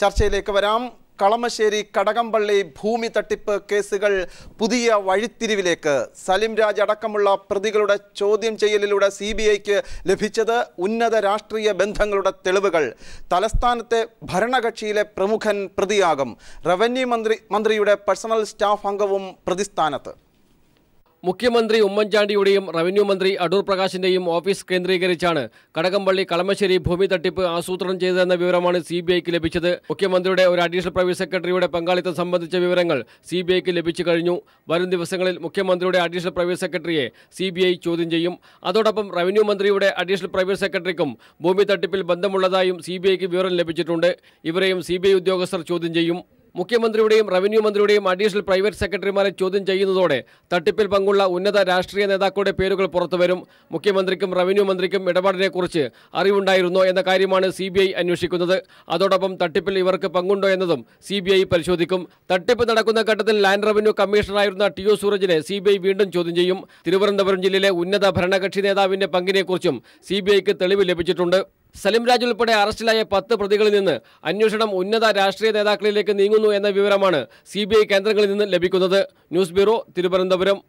ചർച്ചയിലേക്ക് വരാം. കളമശ്ശേരി കടകംപള്ളി ഭൂമി തട്ടിപ്പ് കേസുകൾ പുതിയ വഴിത്തിരിവിലേക്ക്. സലിം രാജ് അടക്കമുള്ള പ്രതികളുടെ ചോദ്യം ചെയ്യലിലൂടെ CBIക്ക് ലഭിച്ചത് ഉന്നത രാഷ്ട്രീയ ബന്ധങ്ങളുടെ തെളിവുകൾ. തലസ്ഥാനത്തെ ഭരണകക്ഷിയിലെ പ്രമുഖൻ പ്രതിയാകും. റവന്യൂ മന്ത്രിയുടെ പേഴ്സണൽ സ്റ്റാഫ് അംഗവും പ്രതിസ്ഥാനത്ത്. മുഖ്യമന്ത്രി ഉമ്മൻചാണ്ടിയുടെയും റവന്യൂ മന്ത്രി അടൂർ പ്രകാശിന്റെയും ഓഫീസ് കേന്ദ്രീകരിച്ചാണ് കടകംപള്ളി കളമശ്ശേരി ഭൂമി തട്ടിപ്പ് ആസൂത്രണം ചെയ്തതെന്ന വിവരമാണ് CBIക്ക് ലഭിച്ചത്. മുഖ്യമന്ത്രിയുടെ ഒരു അഡീഷണൽ പ്രൈവറ്റ് സെക്രട്ടറിയുടെ പങ്കാളിത്തം സംബന്ധിച്ച വിവരങ്ങൾ CBIക്ക് ലഭിച്ചു കഴിഞ്ഞു. വരും ദിവസങ്ങളിൽ മുഖ്യമന്ത്രിയുടെ അഡീഷണൽ പ്രൈവറ്റ് സെക്രട്ടറിയെ CBI ചോദ്യം ചെയ്യും. അതോടൊപ്പം റവന്യൂ മന്ത്രിയുടെ അഡീഷണൽ പ്രൈവറ്റ് സെക്രട്ടറിക്കും ഭൂമി തട്ടിപ്പിൽ ബന്ധമുള്ളതായും CBIക്ക് വിവരം ലഭിച്ചിട്ടുണ്ട്. ഇവരെയും CBI ഉദ്യോഗസ്ഥർ ചോദ്യം ചെയ്യും. മുഖ്യമന്ത്രിയുടെയും റവന്യൂ മന്ത്രിയുടെയും അഡീഷണൽ പ്രൈവറ്റ് സെക്രട്ടറിമാരെ ചോദ്യം ചെയ്യുന്നതോടെ തട്ടിപ്പിൽ പങ്കുള്ള ഉന്നത രാഷ്ട്രീയ നേതാക്കളുടെ പേരുകൾ പുറത്തുവരും. മുഖ്യമന്ത്രിക്കും റവന്യൂ മന്ത്രിക്കും ഇടപാടിനെക്കുറിച്ച് അറിവുണ്ടായിരുന്നോ എന്ന കാര്യമാണ് CBI അന്വേഷിക്കുന്നത്. അതോടൊപ്പം തട്ടിപ്പിൽ ഇവർക്ക് പങ്കുണ്ടോ എന്നതും CBI പരിശോധിക്കും. തട്ടിപ്പ് നടക്കുന്ന ഘട്ടത്തിൽ ലാൻഡ് റവന്യൂ കമ്മീഷണറായിരുന്ന TO സൂരജിനെ CBI വീണ്ടും ചോദ്യം ചെയ്യും. തിരുവനന്തപുരം ജില്ലയിലെ ഉന്നത ഭരണകക്ഷി നേതാവിന്റെ പങ്കിനെക്കുറിച്ചും CBIക്ക് തെളിവ് ലഭിച്ചിട്ടുണ്ട്. സലിം രാജ് ഉൾപ്പെടെ അറസ്റ്റിലായ 10 പ്രതികളിൽ നിന്ന് അന്വേഷണം ഉന്നത രാഷ്ട്രീയ നേതാക്കളിലേക്ക് നീങ്ങുന്നു എന്ന വിവരമാണ് CBI കേന്ദ്രങ്ങളിൽ നിന്ന് ലഭിക്കുന്നത്. News bureau, Thiruvananthapuram.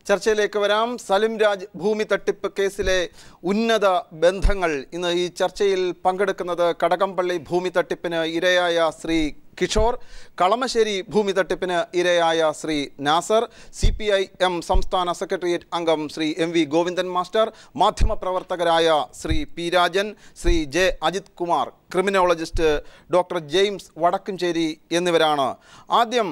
ചർച്ചയിലേക്ക് വരാം. സലിം രാജ് ഭൂമി തട്ടിപ്പ് കേസിലെ ഉന്നത ബന്ധങ്ങൾ. ഇന്ന് ഈ ചർച്ചയിൽ പങ്കെടുക്കുന്നത് കടകംപള്ളി ഭൂമി തട്ടിപ്പിന് ഇരയായ ശ്രീ കിഷോർ, കളമശ്ശേരി ഭൂമി തട്ടിപ്പിന് ഇരയായ ശ്രീ നാസർ, CPIM സംസ്ഥാന സെക്രട്ടേറിയറ്റ് അംഗം ശ്രീ MV ഗോവിന്ദൻ മാസ്റ്റർ, മാധ്യമപ്രവർത്തകരായ Shri P Rajan, Shri J Ajith Kumar, criminologist doctor James Vadakkumchery എന്നിവരാണ്. ആദ്യം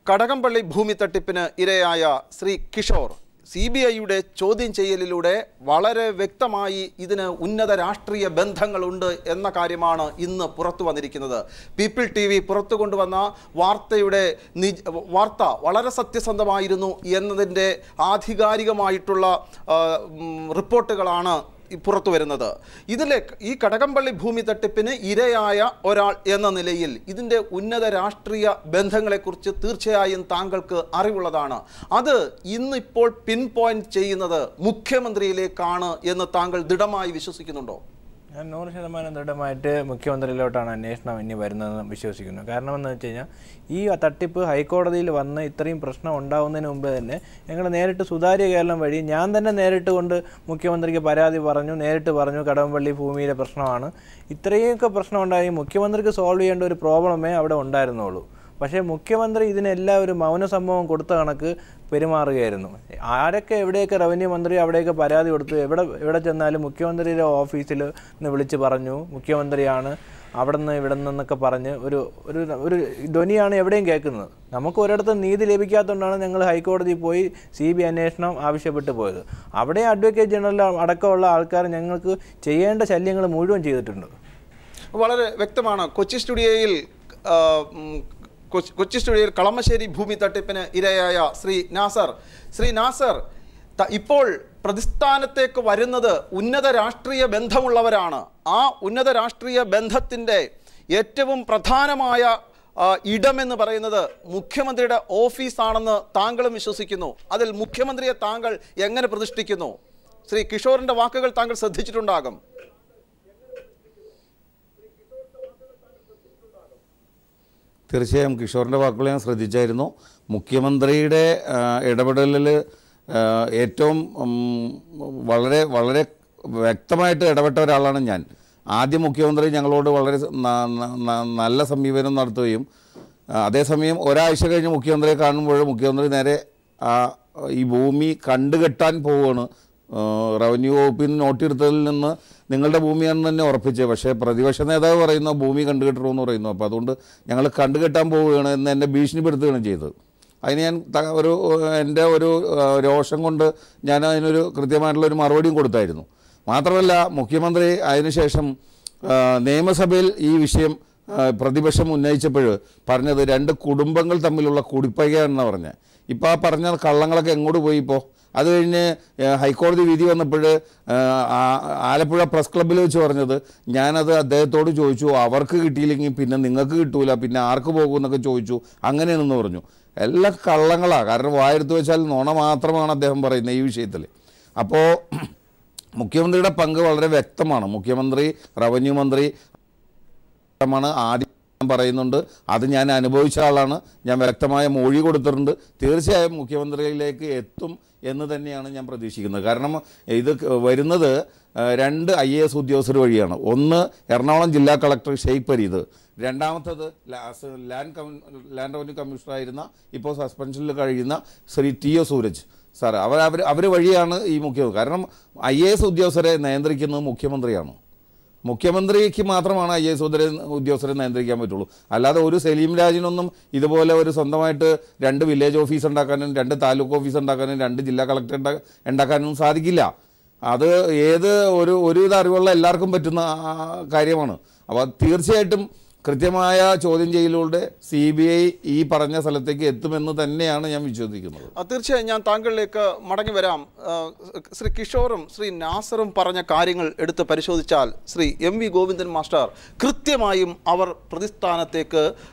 കടകംപള്ളി ഭൂമി തട്ടിപ്പിന് ഇരയായ ശ്രീ കിഷോർ. CBIയുടെ ചോദ്യം ചെയ്യലിലൂടെ വളരെ വ്യക്തമായി ഇതിന് ഉന്നത രാഷ്ട്രീയ ബന്ധങ്ങളുണ്ട് എന്ന കാര്യമാണ് ഇന്ന് പുറത്തു വന്നിരിക്കുന്നത്. പീപ്പിൾ TV പുറത്തു കൊണ്ടുവന്ന വാർത്ത വളരെ സത്യസന്ധമായിരുന്നു എന്നതിൻ്റെ ആധികാരികമായിട്ടുള്ള റിപ്പോർട്ടുകളാണ് പുറത്തു വരുന്നത്. ഈ കടകംപള്ളി ഭൂമി തട്ടിപ്പിന് ഇരയായ ഒരാൾ എന്ന നിലയിൽ ഇതിൻ്റെ ഉന്നത രാഷ്ട്രീയ ബന്ധങ്ങളെക്കുറിച്ച് തീർച്ചയായും താങ്കൾക്ക് അറിവുള്ളതാണ്. അത് ഇന്നിപ്പോൾ പിൻ പോയിന്റ് ചെയ്യുന്നത് മുഖ്യമന്ത്രിയിലേക്കാണ് എന്ന് താങ്കൾ ദൃഢമായി വിശ്വസിക്കുന്നുണ്ടോ? ഞാൻ 100% ദൃഢമായിട്ട് മുഖ്യമന്ത്രിയിലോട്ടാണ് അന്വേഷണം ഇനി വരുന്നതെന്ന് വിശ്വസിക്കുന്നു. കാരണം എന്ന് വെച്ച് കഴിഞ്ഞാൽ ഈ തട്ടിപ്പ് ഹൈക്കോടതിയിൽ വന്ന് ഇത്രയും പ്രശ്നം ഉണ്ടാകുന്നതിന് മുമ്പ് തന്നെ ഞങ്ങൾ നേരിട്ട് സുതാര്യ കേരളം വഴി ഞാൻ തന്നെ നേരിട്ട് കൊണ്ട് മുഖ്യമന്ത്രിക്ക് പരാതി പറഞ്ഞു, നേരിട്ട് പറഞ്ഞു കടകംപള്ളി ഭൂമിയിലെ പ്രശ്നമാണ്. ഇത്രയൊക്കെ പ്രശ്നം ഉണ്ടായി മുഖ്യമന്ത്രിക്ക് സോൾവ് ചെയ്യേണ്ട ഒരു പ്രോബ്ലമേ അവിടെ ഉണ്ടായിരുന്നുള്ളൂ. പക്ഷേ മുഖ്യമന്ത്രി ഇതിനെല്ലാം ഒരു മൗന സംഭവം കൊടുത്ത കണക്ക് പെരുമാറുകയായിരുന്നു. ആരൊക്കെ എവിടെയൊക്കെ റവന്യൂ മന്ത്രി അവിടെയൊക്കെ പരാതി കൊടുത്തു, എവിടെ ചെന്നാലും മുഖ്യമന്ത്രിയുടെ ഓഫീസിൽ നിന്ന് വിളിച്ച് പറഞ്ഞു മുഖ്യമന്ത്രിയാണ് അവിടെ നിന്ന് ഇവിടെ നിന്നൊക്കെ പറഞ്ഞ് ഒരു ഒരു ധ്വനിയാണ് എവിടെയും കേൾക്കുന്നത്. നമുക്ക് ഒരിടത്തും നീതി ലഭിക്കാത്തതുകൊണ്ടാണ് ഞങ്ങൾ ഹൈക്കോടതിയിൽ പോയി CBI അന്വേഷണം ആവശ്യപ്പെട്ട് പോയത്. അവിടെ അഡ്വക്കേറ്റ് ജനറൽ അടക്കമുള്ള ആൾക്കാർ ഞങ്ങൾക്ക് ചെയ്യേണ്ട ശല്യങ്ങൾ മുഴുവൻ ചെയ്തിട്ടുണ്ട്. വളരെ വ്യക്തമാണ്. കൊച്ചി സ്റ്റുഡിയോയിൽ കളമശ്ശേരി ഭൂമി തട്ടിപ്പിന് ഇരയായ ശ്രീ നാസർ ഇപ്പോൾ പ്രതിസ്ഥാനത്തേക്ക് വരുന്നത് ഉന്നത രാഷ്ട്രീയ ബന്ധമുള്ളവരാണ്. ആ ഉന്നത രാഷ്ട്രീയ ബന്ധത്തിൻ്റെ ഏറ്റവും പ്രധാനമായ ഇടമെന്ന് പറയുന്നത് മുഖ്യമന്ത്രിയുടെ ഓഫീസാണെന്ന് താങ്കളും വിശ്വസിക്കുന്നു. അതിൽ മുഖ്യമന്ത്രിയെ താങ്കൾ എങ്ങനെ പ്രതിഷ്ഠിക്കുന്നു? ശ്രീ കിഷോറിൻ്റെ വാക്കുകൾ താങ്കൾ ശ്രദ്ധിച്ചിട്ടുണ്ടാകും. തീർച്ചയായും കിഷോറിൻ്റെ വാക്കുകൾ ഞാൻ ശ്രദ്ധിച്ചായിരുന്നു. മുഖ്യമന്ത്രിയുടെ ഇടപെടലിൽ ഏറ്റവും വളരെ വളരെ വ്യക്തമായിട്ട് ഇടപെട്ട ഒരാളാണ് ഞാൻ. ആദ്യം മുഖ്യമന്ത്രി ഞങ്ങളോട് വളരെ നല്ല സമീപനം നടത്തുകയും അതേസമയം ഒരാഴ്ച കഴിഞ്ഞ് മുഖ്യമന്ത്രിയെ കാണുമ്പോൾ മുഖ്യമന്ത്രി നേരെ ഈ ഭൂമി കണ്ടുകെട്ടാൻ പോവുകയാണ്. റവന്യൂ വകുപ്പിൽ നിന്ന് നോട്ടെടുത്തതിൽ നിന്ന് നിങ്ങളുടെ ഭൂമിയാണെന്ന് തന്നെ ഉറപ്പിച്ചത്. പക്ഷേ പ്രതിപക്ഷ നേതാവ് പറയുന്നു ഭൂമി കണ്ടുകെട്ടണമെന്ന് പറയുന്നു. അപ്പോൾ അതുകൊണ്ട് ഞങ്ങൾ കണ്ടുകെട്ടാൻ പോവുകയാണ് എന്ന് എന്നെ ഭീഷണിപ്പെടുത്തുകയാണ് ചെയ്തത്. അതിന് ഞാൻ എൻ്റെ ഒരു രോഷം കൊണ്ട് ഞാൻ അതിനൊരു കൃത്യമായിട്ടുള്ളൊരു മറുപടിയും കൊടുത്തായിരുന്നു. മാത്രമല്ല മുഖ്യമന്ത്രി അതിനുശേഷം നിയമസഭയിൽ ഈ വിഷയം പ്രതിപക്ഷം ഉന്നയിച്ചപ്പോൾ പറഞ്ഞത് 2 കുടുംബങ്ങൾ തമ്മിലുള്ള കുടിപ്പകയാണെന്നാണ് പറഞ്ഞത്. ഇപ്പോൾ ആ പറഞ്ഞ കള്ളങ്ങളൊക്കെ എങ്ങോട്ട് പോയി? ഇപ്പോൾ അത് കഴിഞ്ഞ് ഹൈക്കോടതി വിധി വന്നപ്പോൾ ആലപ്പുഴ പ്രസ് ക്ലബ്ബിൽ വെച്ച് പറഞ്ഞത് ഞാനത് അദ്ദേഹത്തോട് ചോദിച്ചു, അവർക്ക് കിട്ടിയില്ലെങ്കിൽ പിന്നെ നിങ്ങൾക്ക് കിട്ടൂല, പിന്നെ ആർക്ക് പോകുമെന്നൊക്കെ ചോദിച്ചു, അങ്ങനെയാണെന്ന് പറഞ്ഞു. എല്ലാം കള്ളങ്ങളാണ്. കാരണം വായെടുത്ത് വെച്ചാൽ നുണ മാത്രമാണ് അദ്ദേഹം പറയുന്നത് ഈ വിഷയത്തിൽ. അപ്പോൾ മുഖ്യമന്ത്രിയുടെ പങ്ക് വളരെ വ്യക്തമാണ്. മുഖ്യമന്ത്രി, റവന്യൂ മന്ത്രി ആദ്യം പറയുന്നുണ്ട്. അത് ഞാൻ അനുഭവിച്ച ആളാണ്. ഞാൻ വ്യക്തമായ മൊഴി കൊടുത്തിട്ടുണ്ട്. തീർച്ചയായും മുഖ്യമന്ത്രിയിലേക്ക് എത്തും എന്ന് തന്നെയാണ് ഞാൻ പ്രതീക്ഷിക്കുന്നത്. കാരണം ഇത് വരുന്നത് 2 IAS ഉദ്യോഗസ്ഥർ വഴിയാണ്. ഒന്ന് എറണാകുളം ജില്ലാ കളക്ടർ ഷെയ്ഖ് ഫരീദ്, രണ്ടാമത്തത് ലാൻഡ് റവന്യൂ കമ്മീഷണറായിരുന്ന ഇപ്പോൾ സസ്പെൻഷനിൽ കഴിയുന്ന ശ്രീ TO സൂരജ് സാർ. അവർ വഴിയാണ് ഈ മുഖ്യമന്ത്രി. കാരണം IAS ഉദ്യോഗസ്ഥരെ നിയന്ത്രിക്കുന്നത് മുഖ്യമന്ത്രിയാണ്. മുഖ്യമന്ത്രിക്ക് മാത്രമാണ് IAS ഉദ്യോഗസ്ഥരെ നിയന്ത്രിക്കാൻ പറ്റുള്ളൂ. അല്ലാതെ ഒരു സലീം രാജിനൊന്നും ഇതുപോലെ ഒരു സ്വന്തമായിട്ട് 2 വില്ലേജ് ഓഫീസ് ഉണ്ടാക്കാനും 2 താലൂക്ക് ഓഫീസ് ഉണ്ടാക്കാനും 2 ജില്ലാ കളക്ടർ ഉണ്ടാക്കാനും സാധിക്കില്ല. അത് ഒരുവിധ അറിവുള്ള എല്ലാവർക്കും പറ്റുന്ന കാര്യമാണ്. അപ്പോൾ തീർച്ചയായിട്ടും കൃത്യമായ ചോദ്യം ചെയ്യലിലൂടെ CBI ഈ പറഞ്ഞ സ്ഥലത്തേക്ക് എത്തുമെന്ന് തന്നെയാണ് ഞാൻ വിശ്വസിക്കുന്നത്. തീർച്ചയായും ഞാൻ താങ്കളിലേക്ക് മടങ്ങി വരാം. ശ്രീ കിഷോറും ശ്രീ നാസറും പറഞ്ഞ കാര്യങ്ങൾ എടുത്ത് പരിശോധിച്ചാൽ ശ്രീ MV ഗോവിന്ദൻ മാസ്റ്റർ കൃത്യമായും അവർ പ്രതിസ്ഥാനത്തേക്ക്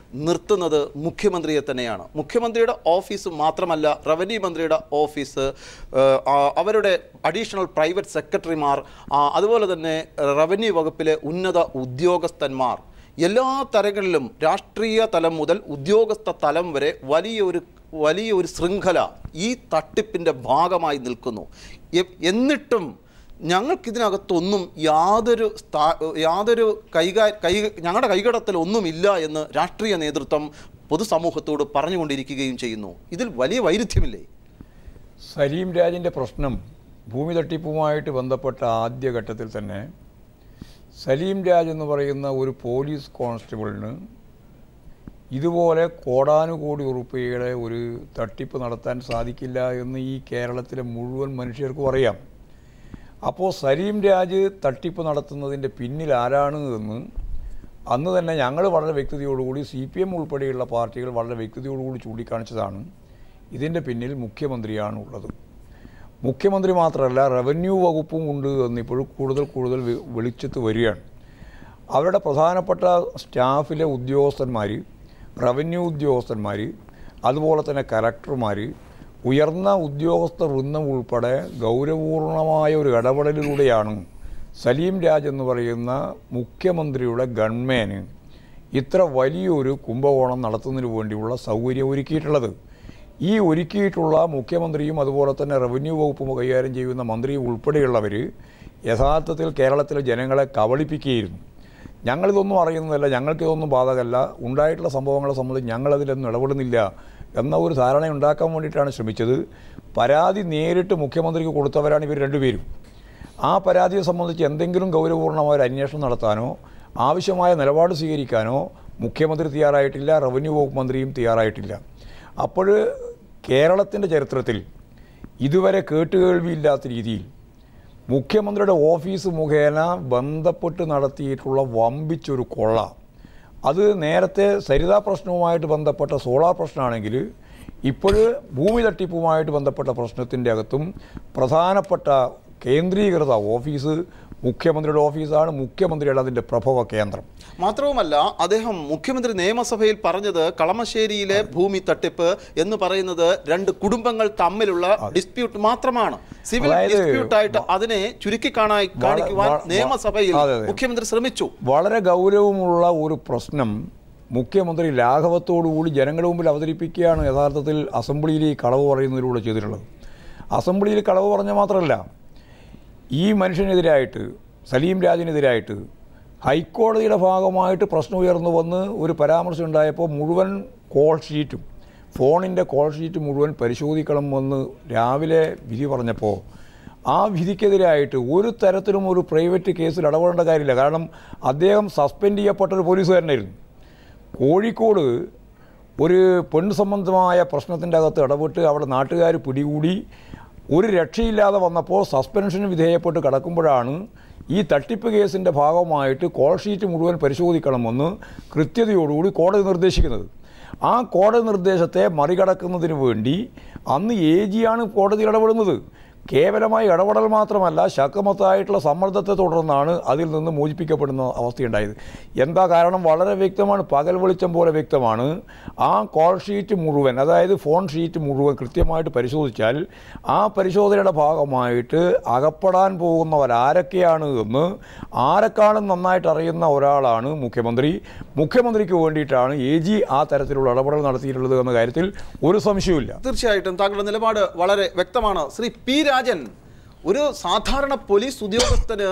നിർത്തുന്നത് മുഖ്യമന്ത്രിയെ തന്നെയാണ്. മുഖ്യമന്ത്രിയുടെ ഓഫീസ് മാത്രമല്ല, റവന്യൂ മന്ത്രിയുടെ ഓഫീസ്, അവരുടെ അഡീഷണൽ പ്രൈവറ്റ് സെക്രട്ടറിമാർ, അതുപോലെ തന്നെ റവന്യൂ വകുപ്പിലെ ഉന്നത ഉദ്യോഗസ്ഥന്മാർ, എല്ലാ തലങ്ങളിലും രാഷ്ട്രീയ തലം മുതൽ ഉദ്യോഗസ്ഥ തലം വരെ വലിയൊരു ശൃംഖല ഈ തട്ടിപ്പിൻ്റെ ഭാഗമായി നിൽക്കുന്നു. എന്നിട്ടും ഞങ്ങൾക്കിതിനകത്തൊന്നും യാതൊരു ഞങ്ങളുടെ കൈകടത്തലൊന്നുമില്ല എന്ന് രാഷ്ട്രീയ നേതൃത്വം പൊതുസമൂഹത്തോട് പറഞ്ഞുകൊണ്ടിരിക്കുകയും ചെയ്യുന്നു. ഇതിൽ വലിയ വൈരുദ്ധ്യമില്ലേ? സലീം രാജിൻ്റെ പ്രശ്നം ഭൂമി തട്ടിപ്പുമായിട്ട് ബന്ധപ്പെട്ട ആദ്യഘട്ടത്തിൽ തന്നെ സലീം രാജ് എന്ന് പറയുന്ന ഒരു പോലീസ് കോൺസ്റ്റബിളിന് ഇതുപോലെ കോടാനുകോടി ഉറുപ്പികയുടെ ഒരു തട്ടിപ്പ് നടത്താൻ സാധിക്കില്ല എന്ന് ഈ കേരളത്തിലെ മുഴുവൻ മനുഷ്യർക്കും അറിയാം. അപ്പോൾ സലീം രാജ് തട്ടിപ്പ് നടത്തുന്നതിൻ്റെ പിന്നിൽ ആരാണ് എന്ന് അന്ന് തന്നെ ഞങ്ങൾ വളരെ വ്യക്തതയോടുകൂടി CPM ഉൾപ്പെടെയുള്ള പാർട്ടികൾ വളരെ വ്യക്തതയോടുകൂടി ചൂണ്ടിക്കാണിച്ചതാണ്. ഇതിൻ്റെ പിന്നിൽ മുഖ്യമന്ത്രിയാണ് ഉള്ളത്. മുഖ്യമന്ത്രി മാത്രമല്ല, റവന്യൂ വകുപ്പും ഉണ്ട് എന്നിപ്പോഴും കൂടുതൽ വെളിച്ചത്ത് വരികയാണ്. അവരുടെ പ്രധാനപ്പെട്ട സ്റ്റാഫിലെ ഉദ്യോഗസ്ഥന്മാർ, റവന്യൂ ഉദ്യോഗസ്ഥന്മാർ, അതുപോലെ തന്നെ കലക്ടർമാർ, ഉയർന്ന ഉദ്യോഗസ്ഥ വൃന്ദം ഉൾപ്പെടെ ഗൗരവപൂർണമായ ഒരു ഇടപെടലിലൂടെയാണ് സലീം രാജ് എന്ന് പറയുന്ന മുഖ്യമന്ത്രിയുടെ ഗൺമാന് ഇത്ര വലിയൊരു കുംഭകോണം നടത്തുന്നതിന് വേണ്ടിയുള്ള സൗകര്യം ഒരുക്കിയിട്ടുള്ളത്. ഈ ഒരുക്കിയിട്ടുള്ള മുഖ്യമന്ത്രിയും അതുപോലെ തന്നെ റവന്യൂ വകുപ്പും കൈകാര്യം ചെയ്യുന്ന മന്ത്രിയും ഉൾപ്പെടെയുള്ളവർ യഥാർത്ഥത്തിൽ കേരളത്തിലെ ജനങ്ങളെ കബളിപ്പിക്കുകയായിരുന്നു. ഞങ്ങളിതൊന്നും അറിയുന്നതല്ല, ഞങ്ങൾക്കിതൊന്നും ബാധകമല്ല, ഉണ്ടായിട്ടുള്ള സംഭവങ്ങളെ സംബന്ധിച്ച് ഞങ്ങളതിലൊന്നും ഇടപെടുന്നില്ല എന്ന ഒരു ധാരണ ഉണ്ടാക്കാൻ വേണ്ടിയിട്ടാണ് ശ്രമിച്ചത്. പരാതി നേരിട്ട് മുഖ്യമന്ത്രിക്ക് കൊടുത്തവരാണ് ഇവർ രണ്ടുപേരും. ആ പരാതിയെ സംബന്ധിച്ച് എന്തെങ്കിലും ഗൗരവപൂർണ്ണമായ ഒരു അന്വേഷണം നടത്താനോ ആവശ്യമായ നിലപാട് സ്വീകരിക്കാനോ മുഖ്യമന്ത്രി തയ്യാറായിട്ടില്ല, റവന്യൂ വകുപ്പ് മന്ത്രിയും തയ്യാറായിട്ടില്ല. അപ്പോൾ കേരളത്തിൻ്റെ ചരിത്രത്തിൽ ഇതുവരെ കേട്ടുകേൾവിയില്ലാത്ത രീതിയിൽ മുഖ്യമന്ത്രിയുടെ ഓഫീസ് മുഖേന ബന്ധപ്പെട്ട് നടത്തിയിട്ടുള്ള വമ്പിച്ചൊരു കൊള്ള, അത് നേരത്തെ സരിതാ പ്രശ്നവുമായിട്ട് ബന്ധപ്പെട്ട സോളാർ പ്രശ്നമാണെങ്കിൽ ഇപ്പോൾ ഭൂമി തട്ടിപ്പുമായിട്ട് ബന്ധപ്പെട്ട പ്രശ്നത്തിൻ്റെ അകത്തും പ്രധാനപ്പെട്ട കേന്ദ്രീകൃത ഓഫീസ് മുഖ്യമന്ത്രിയുടെ ഓഫീസാണ്. മുഖ്യമന്ത്രിയുടെ അതിൻ്റെ പ്രഭവ കേന്ദ്രം. മാത്രവുമല്ല, അദ്ദേഹം മുഖ്യമന്ത്രി നിയമസഭയിൽ പറഞ്ഞത് കളമശ്ശേരിയിലെ ഭൂമി തട്ടിപ്പ് എന്ന് പറയുന്നത് 2 കുടുംബങ്ങൾ തമ്മിലുള്ള ഡിസ്പ്യൂട്ട് മാത്രമാണ്. സിവിൽ ഡിസ്പ്യൂട്ടായിട്ട് അതിനെ ചുരുക്കി കാണിക്കുവാൻ നിയമസഭയിൽ മുഖ്യമന്ത്രി ശ്രമിച്ചു. വളരെ ഗൗരവമുള്ള ഒരു പ്രശ്നം മുഖ്യമന്ത്രി ലാഘവത്തോടുകൂടി ജനങ്ങളുടെ മുമ്പിൽ അവതരിപ്പിക്കുകയാണ് യഥാർത്ഥത്തിൽ അസംബ്ലിയിൽ ഈ കളവ് പറയുന്നതിലൂടെ ചെയ്തിട്ടുള്ളത്. അസംബ്ലിയിൽ കളവ് പറഞ്ഞ മാത്രമല്ല, ഈ മനുഷ്യനെതിരായിട്ട്, സലീം രാജിനെതിരായിട്ട് ഹൈക്കോടതിയുടെ ഭാഗമായിട്ട് പ്രശ്നം ഉയർന്നു വന്ന് ഒരു പരാമർശം ഉണ്ടായപ്പോൾ മുഴുവൻ കോൾ ഷീറ്റും, ഫോണിൻ്റെ കോൾ ഷീറ്റ് മുഴുവൻ പരിശോധിക്കണം എന്ന് രാവിലെ വിധി പറഞ്ഞപ്പോൾ ആ വിധിക്കെതിരായിട്ട് ഒരു തരത്തിലും ഒരു പ്രൈവറ്റ് കേസിൽ ഇടപെടേണ്ട കാര്യമില്ല. കാരണം അദ്ദേഹം സസ്പെൻഡ് ചെയ്യപ്പെട്ടൊരു പോലീസുകാരനായിരുന്നു. കോഴിക്കോട് ഒരു പെൺ സംബന്ധമായ പ്രശ്നത്തിൻ്റെ അകത്ത് ഇടപെട്ട് അവിടെ നാട്ടുകാർ പിടികൂടി ഒരു രക്ഷയില്ലാതെ വന്നപ്പോൾ സസ്പെൻഷന് വിധേയപ്പെട്ട് കിടക്കുമ്പോഴാണ് ഈ തട്ടിപ്പ് കേസിൻ്റെ ഭാഗമായിട്ട് കോൾ ഷീറ്റ് മുഴുവൻ പരിശോധിക്കണമെന്ന് കൃത്യതയോടുകൂടി കോടതി നിർദ്ദേശിക്കുന്നത്. ആ കോടതി നിർദ്ദേശത്തെ മറികടക്കുന്നതിന് വേണ്ടി അന്ന് AG കോടതി ഇടപെടുന്നത്. കേവലമായി ഇടപെടൽ മാത്രമല്ല, ശക്തമത്തായിട്ടുള്ള സമ്മർദ്ദത്തെ തുടർന്നാണ് അതിൽ നിന്ന് മോചിപ്പിക്കപ്പെടുന്ന അവസ്ഥയുണ്ടായത്. എന്താ കാരണം? വളരെ വ്യക്തമാണ്, പകൽ വെളിച്ചം പോലെ വ്യക്തമാണ്. ആ കോൾ ഷീറ്റ് മുഴുവൻ, അതായത് ഫോൺ ഷീറ്റ് മുഴുവൻ കൃത്യമായിട്ട് പരിശോധിച്ചാൽ ആ പരിശോധനയുടെ ഭാഗമായിട്ട് അകപ്പെടാൻ പോകുന്നവരാരൊക്കെയാണ് എന്ന് ആരെക്കാളും നന്നായിട്ട് അറിയുന്ന ഒരാളാണ് മുഖ്യമന്ത്രി. മുഖ്യമന്ത്രിക്ക് വേണ്ടിയിട്ടാണ് AG ആ തരത്തിലുള്ള ഇടപെടൽ നടത്തിയിട്ടുള്ളത് എന്ന കാര്യത്തിൽ ഒരു സംശയവുമില്ല. തീർച്ചയായിട്ടും താങ്കളുടെ നിലപാട് വളരെ വ്യക്തമാണ്. ശ്രീ പി രാജൻ, ഒരു സാധാരണ പോലീസ് ഉദ്യോഗസ്ഥന്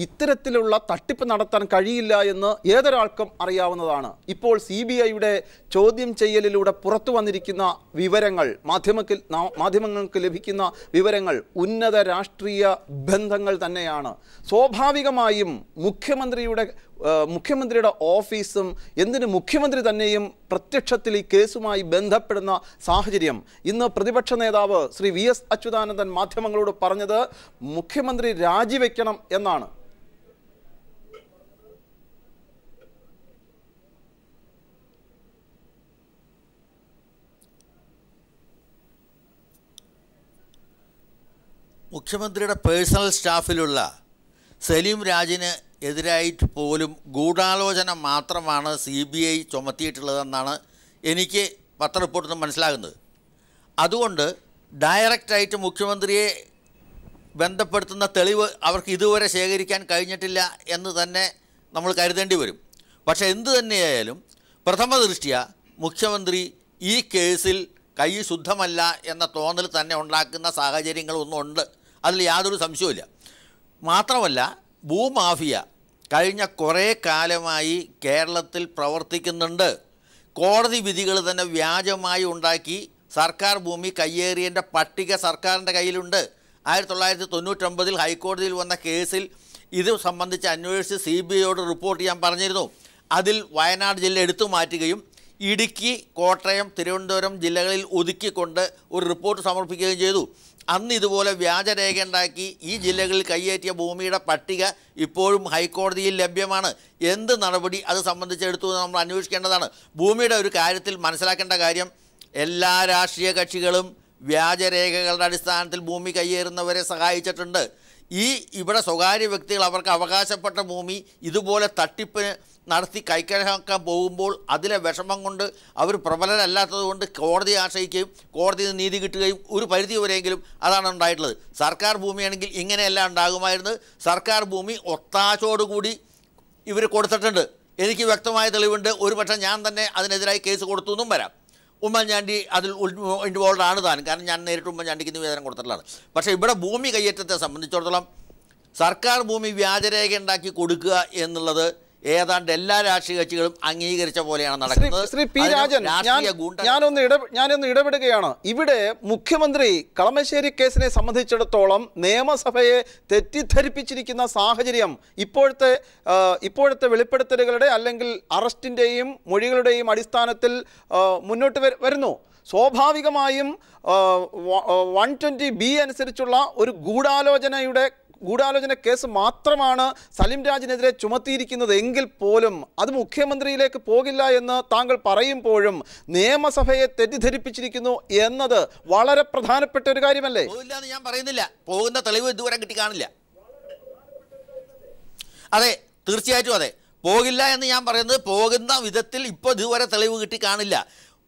ഇത്തരത്തിലുള്ള തട്ടിപ്പ് നടത്താൻ കഴിയില്ല എന്ന് ഏതൊരാൾക്കും അറിയാവുന്നതാണ്. ഇപ്പോൾ CBIയുടെ ചോദ്യം ചെയ്യലിലൂടെ പുറത്തു വന്നിരിക്കുന്ന വിവരങ്ങൾ, മാധ്യമങ്ങൾക്ക് ലഭിക്കുന്ന വിവരങ്ങൾ ഉന്നത രാഷ്ട്രീയ ബന്ധങ്ങൾ തന്നെയാണ്. സ്വാഭാവികമായും മുഖ്യമന്ത്രിയുടെ ഓഫീസും എന്തിന് മുഖ്യമന്ത്രി തന്നെയും പ്രത്യക്ഷത്തിൽ ഈ കേസുമായി ബന്ധപ്പെടുന്ന സാഹചര്യം. ഇന്ന് പ്രതിപക്ഷ നേതാവ് ശ്രീ VS അച്യുതാനന്ദൻ മാധ്യമങ്ങളോട് പറഞ്ഞത് മുഖ്യമന്ത്രി രാജിവെക്കണം എന്നാണ്. മുഖ്യമന്ത്രിയുടെ പേഴ്സണൽ സ്റ്റാഫിലുള്ള സലീം രാജിന് എതിരായിട്ട് പോലും ഗൂഢാലോചന മാത്രമാണ് CBI ചുമത്തിയിട്ടുള്ളതെന്നാണ് എനിക്ക് പത്ര റിപ്പോർട്ടിൽ നിന്ന് മനസ്സിലാകുന്നത്. അതുകൊണ്ട് ഡയറക്റ്റായിട്ട് മുഖ്യമന്ത്രിയെ ബന്ധപ്പെടുത്തുന്ന തെളിവ് അവർക്ക് ഇതുവരെ ശേഖരിക്കാൻ കഴിഞ്ഞിട്ടില്ല എന്ന് തന്നെ നമ്മൾ കരുതേണ്ടി വരും. പക്ഷേ എന്തു തന്നെയായാലും പ്രഥമ ദൃഷ്ട്യാ മുഖ്യമന്ത്രി ഈ കേസിൽ കൈ ശുദ്ധമല്ല എന്ന തോന്നൽ തന്നെ ഉണ്ടാക്കുന്ന സാഹചര്യങ്ങളൊന്നും ഉണ്ട്, അതിൽ യാതൊരു സംശയവുമില്ല. മാത്രമല്ല, ഭൂമാഫിയ കഴിഞ്ഞ കുറേ കാലമായി കേരളത്തിൽ പ്രവർത്തിക്കുന്നുണ്ട്. കോടതി വിധികൾ തന്നെ വ്യാജമായി ഉണ്ടാക്കി സർക്കാർ ഭൂമി കയ്യേറിയതിൻ്റെ പട്ടിക സർക്കാരിൻ്റെ കയ്യിലുണ്ട്. 1999 ഹൈക്കോടതിയിൽ വന്ന കേസിൽ ഇത് സംബന്ധിച്ച് അന്വേഷിച്ച് CBIയോട് റിപ്പോർട്ട് ചെയ്യാൻ പറഞ്ഞിരുന്നു. അതിൽ വയനാട് ജില്ല എടുത്തു മാറ്റുകയും ഇടുക്കി, കോട്ടയം, തിരുവനന്തപുരം ജില്ലകളിൽ ഒതുക്കിക്കൊണ്ട് ഒരു റിപ്പോർട്ട് സമർപ്പിക്കുകയും ചെയ്തു. അന്ന് ഇതുപോലെ വ്യാജരേഖ ഉണ്ടാക്കി ഈ ജില്ലകളിൽ കയ്യേറ്റിയ ഭൂമിയുടെ പട്ടിക ഇപ്പോഴും ഹൈക്കോടതിയിൽ ലഭ്യമാണ്. എന്ത് നടപടി അത് സംബന്ധിച്ചെടുത്തു നമ്മൾ അന്വേഷിക്കേണ്ടതാണ്. ഭൂമിയുടെ ഒരു കാര്യത്തിൽ മനസ്സിലാക്കേണ്ട കാര്യം, എല്ലാ രാഷ്ട്രീയ കക്ഷികളും വ്യാജരേഖകളുടെ അടിസ്ഥാനത്തിൽ ഭൂമി കയ്യേറുന്നവരെ സഹായിച്ചിട്ടുണ്ട്. ഇവിടെ സ്വകാര്യ വ്യക്തികൾ അവർക്ക് അവകാശപ്പെട്ട ഭൂമി ഇതുപോലെ തട്ടിപ്പിന് നടത്തി കൈക്കലാക്കാൻ പോകുമ്പോൾ അതിലെ വിഷമം കൊണ്ട് അവർ പ്രബലരല്ലാത്തത് കൊണ്ട് കോടതിയെ ആശ്രയിക്കുകയും കോടതിയിൽ നിന്ന് നീതി കിട്ടുകയും ഒരു പരിധി വരെയെങ്കിലും അതാണ് ഉണ്ടായിട്ടുള്ളത്. സർക്കാർ ഭൂമിയാണെങ്കിൽ ഇങ്ങനെയല്ല ഉണ്ടാകുമായിരുന്നത്. സർക്കാർ ഭൂമി ഒത്താശോടുകൂടി ഇവർ കൊടുത്തിട്ടുണ്ട്. എനിക്ക് വ്യക്തമായ തെളിവുണ്ട്. ഒരുപക്ഷെ ഞാൻ തന്നെ അതിനെതിരായി കേസ് കൊടുത്തു എന്നും വരാം. ഉമ്മൻചാണ്ടി അതിൽ ഇൻവോൾവ് ആണ് താൻ, കാരണം ഞാൻ നേരിട്ട് ഉമ്മൻചാണ്ടിക്ക് നിവേദനം കൊടുത്തിട്ടുള്ളതാണ്. പക്ഷേ ഇവിടെ ഭൂമി കയ്യേറ്റത്തെ സംബന്ധിച്ചിടത്തോളം സർക്കാർ ഭൂമി വ്യാജരേഖ ഉണ്ടാക്കി കൊടുക്കുക എന്നുള്ളത് ഏതാണ്ട് എല്ലാ രാഷ്ട്രീയ കക്ഷികളും അംഗീകരിച്ച പോലെയാണ് നടക്കുന്നത്. ശ്രീ പി രാജൻ, ഞാനൊന്ന് ഇടപെടുകയാണ്. ഇവിടെ മുഖ്യമന്ത്രി കളമശ്ശേരി കേസിനെ സംബന്ധിച്ചിടത്തോളം നിയമസഭയെ തെറ്റിദ്ധരിപ്പിച്ചിരിക്കുന്ന സാഹചര്യം ഇപ്പോഴത്തെ വെളിപ്പെടുത്തലുകളുടെ അല്ലെങ്കിൽ അറസ്റ്റിൻ്റെയും മൊഴികളുടെയും അടിസ്ഥാനത്തിൽ മുന്നോട്ട് വരുന്നു. സ്വാഭാവികമായും 120B അനുസരിച്ചുള്ള ഒരു ഗൂഢാലോചന കേസ് മാത്രമാണ് സലിം രാജിനെതിരെ ചുമത്തിയിരിക്കുന്നത് എങ്കിൽ പോലും അത് മുഖ്യമന്ത്രിയിലേക്ക് പോകില്ല എന്ന് താങ്കൾ പറയുമ്പോഴും നിയമസഭയെ തെറ്റിദ്ധരിപ്പിച്ചിരിക്കുന്നു എന്നത് വളരെ പ്രധാനപ്പെട്ട ഒരു കാര്യമല്ലേ? പോകില്ല എന്ന് ഞാൻ പറയുന്നില്ല. പോകുന്ന തെളിവ് ഇതുവരെ കിട്ടി കാണില്ല. അതെ, തീർച്ചയായിട്ടും അതെ, പോകില്ല എന്ന് ഞാൻ പറയുന്നത് പോകുന്ന വിധത്തിൽ ഇപ്പോൾ ഇതുവരെ തെളിവ് കിട്ടി കാണില്ല.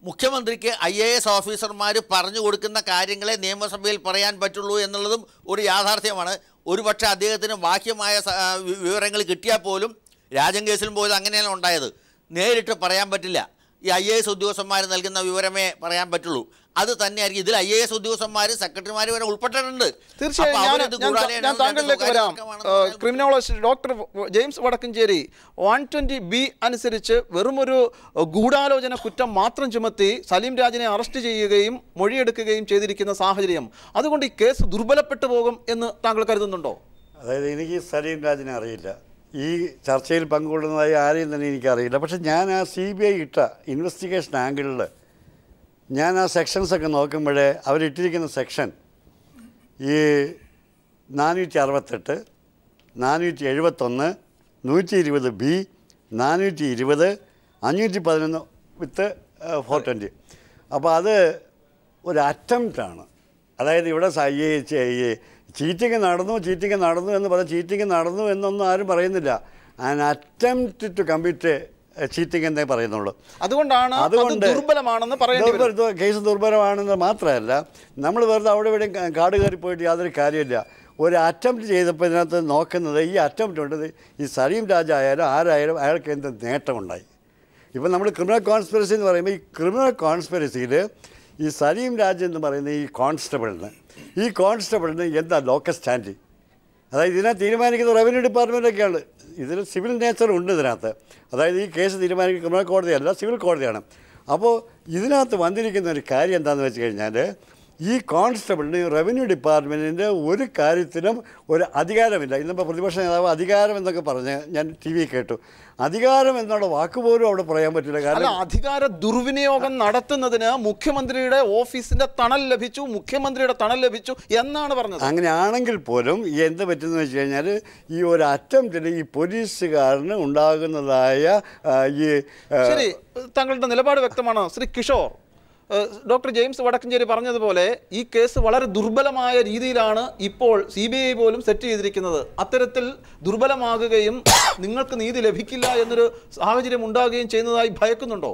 മുഖ്യമന്ത്രിക്ക് IAS ഓഫീസർമാർ പറഞ്ഞു കൊടുക്കുന്ന കാര്യങ്ങളെ നിയമസഭയിൽ പറയാൻ പറ്റുള്ളൂ എന്നുള്ളതും ഒരു യാഥാർത്ഥ്യമാണ്. ഒരുപക്ഷെ അദ്ദേഹത്തിന് ബാഹ്യമായ വിവരങ്ങൾ കിട്ടിയാൽ പോലും രാജൻ കേസിലും പോയത് അങ്ങനെയാണ് ഉണ്ടായത്. നേരിട്ട് പറയാൻ പറ്റില്ല. ഈ IAS ഉദ്യോഗസ്ഥന്മാർ നൽകുന്ന വിവരമേ പറയാൻ പറ്റുള്ളൂ. അത് തന്നെയായിരിക്കും ഇതിൽ IAS ഉദ്യോഗസ്ഥന്മാർ, സെക്രട്ടറിമാർ വരെ ഉൾപ്പെട്ടിട്ടുണ്ട്. തീർച്ചയായും ഞാൻ താങ്കളിലേക്ക് വരാം. Criminologist doctor James Vadakkanchery, 120B അനുസരിച്ച് വെറുമൊരു ഗൂഢാലോചന കുറ്റം മാത്രം ചുമത്തി സലീം രാജിനെ അറസ്റ്റ് ചെയ്യുകയും മൊഴിയെടുക്കുകയും ചെയ്തിരിക്കുന്ന സാഹചര്യം, അതുകൊണ്ട് ഈ കേസ് ദുർബലപ്പെട്ടു പോകും എന്ന് താങ്കൾ കരുതുന്നുണ്ടോ? അതായത് എനിക്ക് സലീം രാജിനെ അറിയില്ല, ഈ ചർച്ചയിൽ പങ്കുകൊള്ളുന്നതായി ആരെയും തന്നെ എനിക്കറിയില്ല. പക്ഷെ ഞാൻ ആ CBI ഇട്ട ഇൻവെസ്റ്റിഗേഷൻ ആംഗിളിൽ ഞാൻ ആ സെക്ഷൻസൊക്കെ നോക്കുമ്പോഴേ അവരിട്ടിരിക്കുന്ന സെക്ഷൻ ഈ 468, 471, 120B, 420, 511 വിത്ത് 420. അപ്പോൾ അത് ഒരു അറ്റംപ്റ്റാണ്. അതായത് ഇവിടെ ചീറ്റിംഗ് നടന്നു എന്ന് പറഞ്ഞാൽ ചീറ്റിംഗ് നടന്നു എന്നൊന്നും ആരും പറയുന്നില്ല. An attempt to commit cheating എന്നേ പറയുന്നുള്ളൂ. അതുകൊണ്ട് ദുർബലമാണെന്ന് കേസ് ദുർബലമാണെന്ന് മാത്രമല്ല, നമ്മൾ വെറുതെ അവിടെ ഇവിടെ കാട് കയറി പോയിട്ട് യാതൊരു കാര്യമില്ല. ഒരു അറ്റംപ്റ്റ് ചെയ്തപ്പോൾ ഇതിനകത്ത് നോക്കുന്നത് ഈ അറ്റംപ്റ്റ് ഉണ്ട്, ഈ സലീം രാജ് ആയാലും ആരായാലും അയാൾക്ക് എന്ത് നേട്ടമുണ്ടായി. ഇപ്പം നമ്മൾ ക്രിമിനൽ കോൺസ്പിറസി എന്ന് പറയുമ്പോൾ ഈ ക്രിമിനൽ കോൺസ്പിറസിയിൽ ഈ സലീം രാജ് എന്ന് പറയുന്ന ഈ കോൺസ്റ്റബിളിന് എന്താ ലോക്കൽ സ്റ്റാൻഡ്? അതായത് ഇതിനകത്ത് തീരുമാനിക്കുന്ന റവന്യൂ ഡിപ്പാർട്ട്മെൻറ്റൊക്കെയാണ്. ഇതിൽ സിവിൽ നേച്ചർ ഉണ്ട് ഇതിനകത്ത്. അതായത് ഈ കേസ് തീരുമാനിക്കുന്ന ക്രിമിനൽ കോടതിയല്ല, സിവിൽ കോടതിയാണ്. അപ്പോൾ ഇതിനകത്ത് വന്നിരിക്കുന്ന ഒരു കാര്യം എന്താണെന്ന് വെച്ച് കഴിഞ്ഞാൽ, ഈ കോൺസ്റ്റബിളിന് റവന്യൂ ഡിപ്പാർട്ട്മെൻറ്റിൻ്റെ ഒരു കാര്യത്തിലും ഒരു അധികാരമില്ല. ഇന്നിപ്പോൾ പ്രതിപക്ഷ നേതാവ് അധികാരം എന്നൊക്കെ പറഞ്ഞ് ഞാൻ ടി വി കേട്ടു. അധികാരം എന്നുള്ള വാക്കുപോലും അവിടെ പറയാൻ പറ്റില്ല. കാരണം അധികാര ദുർവിനിയോഗം നടത്തുന്നതിന് മുഖ്യമന്ത്രിയുടെ ഓഫീസിന്റെ തണൽ ലഭിച്ചു, മുഖ്യമന്ത്രിയുടെ തണൽ ലഭിച്ചു എന്നാണ് പറഞ്ഞത്. അങ്ങനെയാണെങ്കിൽ പോലും എന്ത് പറ്റുമെന്ന് വെച്ച് കഴിഞ്ഞാൽ, ഈ ഒരു അറ്റംപ്റ്റിൽ ഈ പോലീസുകാരന് ഉണ്ടാകുന്നതായ ശരി, താങ്കളുടെ നിലപാട് വ്യക്തമാണ് ശ്രീ കിഷോർ. ഡോക്ടർ ജെയിംസ് വടക്കഞ്ചേരി പറഞ്ഞതുപോലെ ഈ കേസ് വളരെ ദുർബലമായ രീതിയിലാണ് ഇപ്പോൾ CBI പോലും സെറ്റ് ചെയ്തിരിക്കുന്നത്. അത്തരത്തിൽ ദുർബലമാകുകയും നിങ്ങൾക്ക് നീതി ലഭിക്കില്ല എന്നൊരു സാഹചര്യം ഉണ്ടാകുകയും ചെയ്യുന്നതായി ഭയക്കുന്നുണ്ടോ?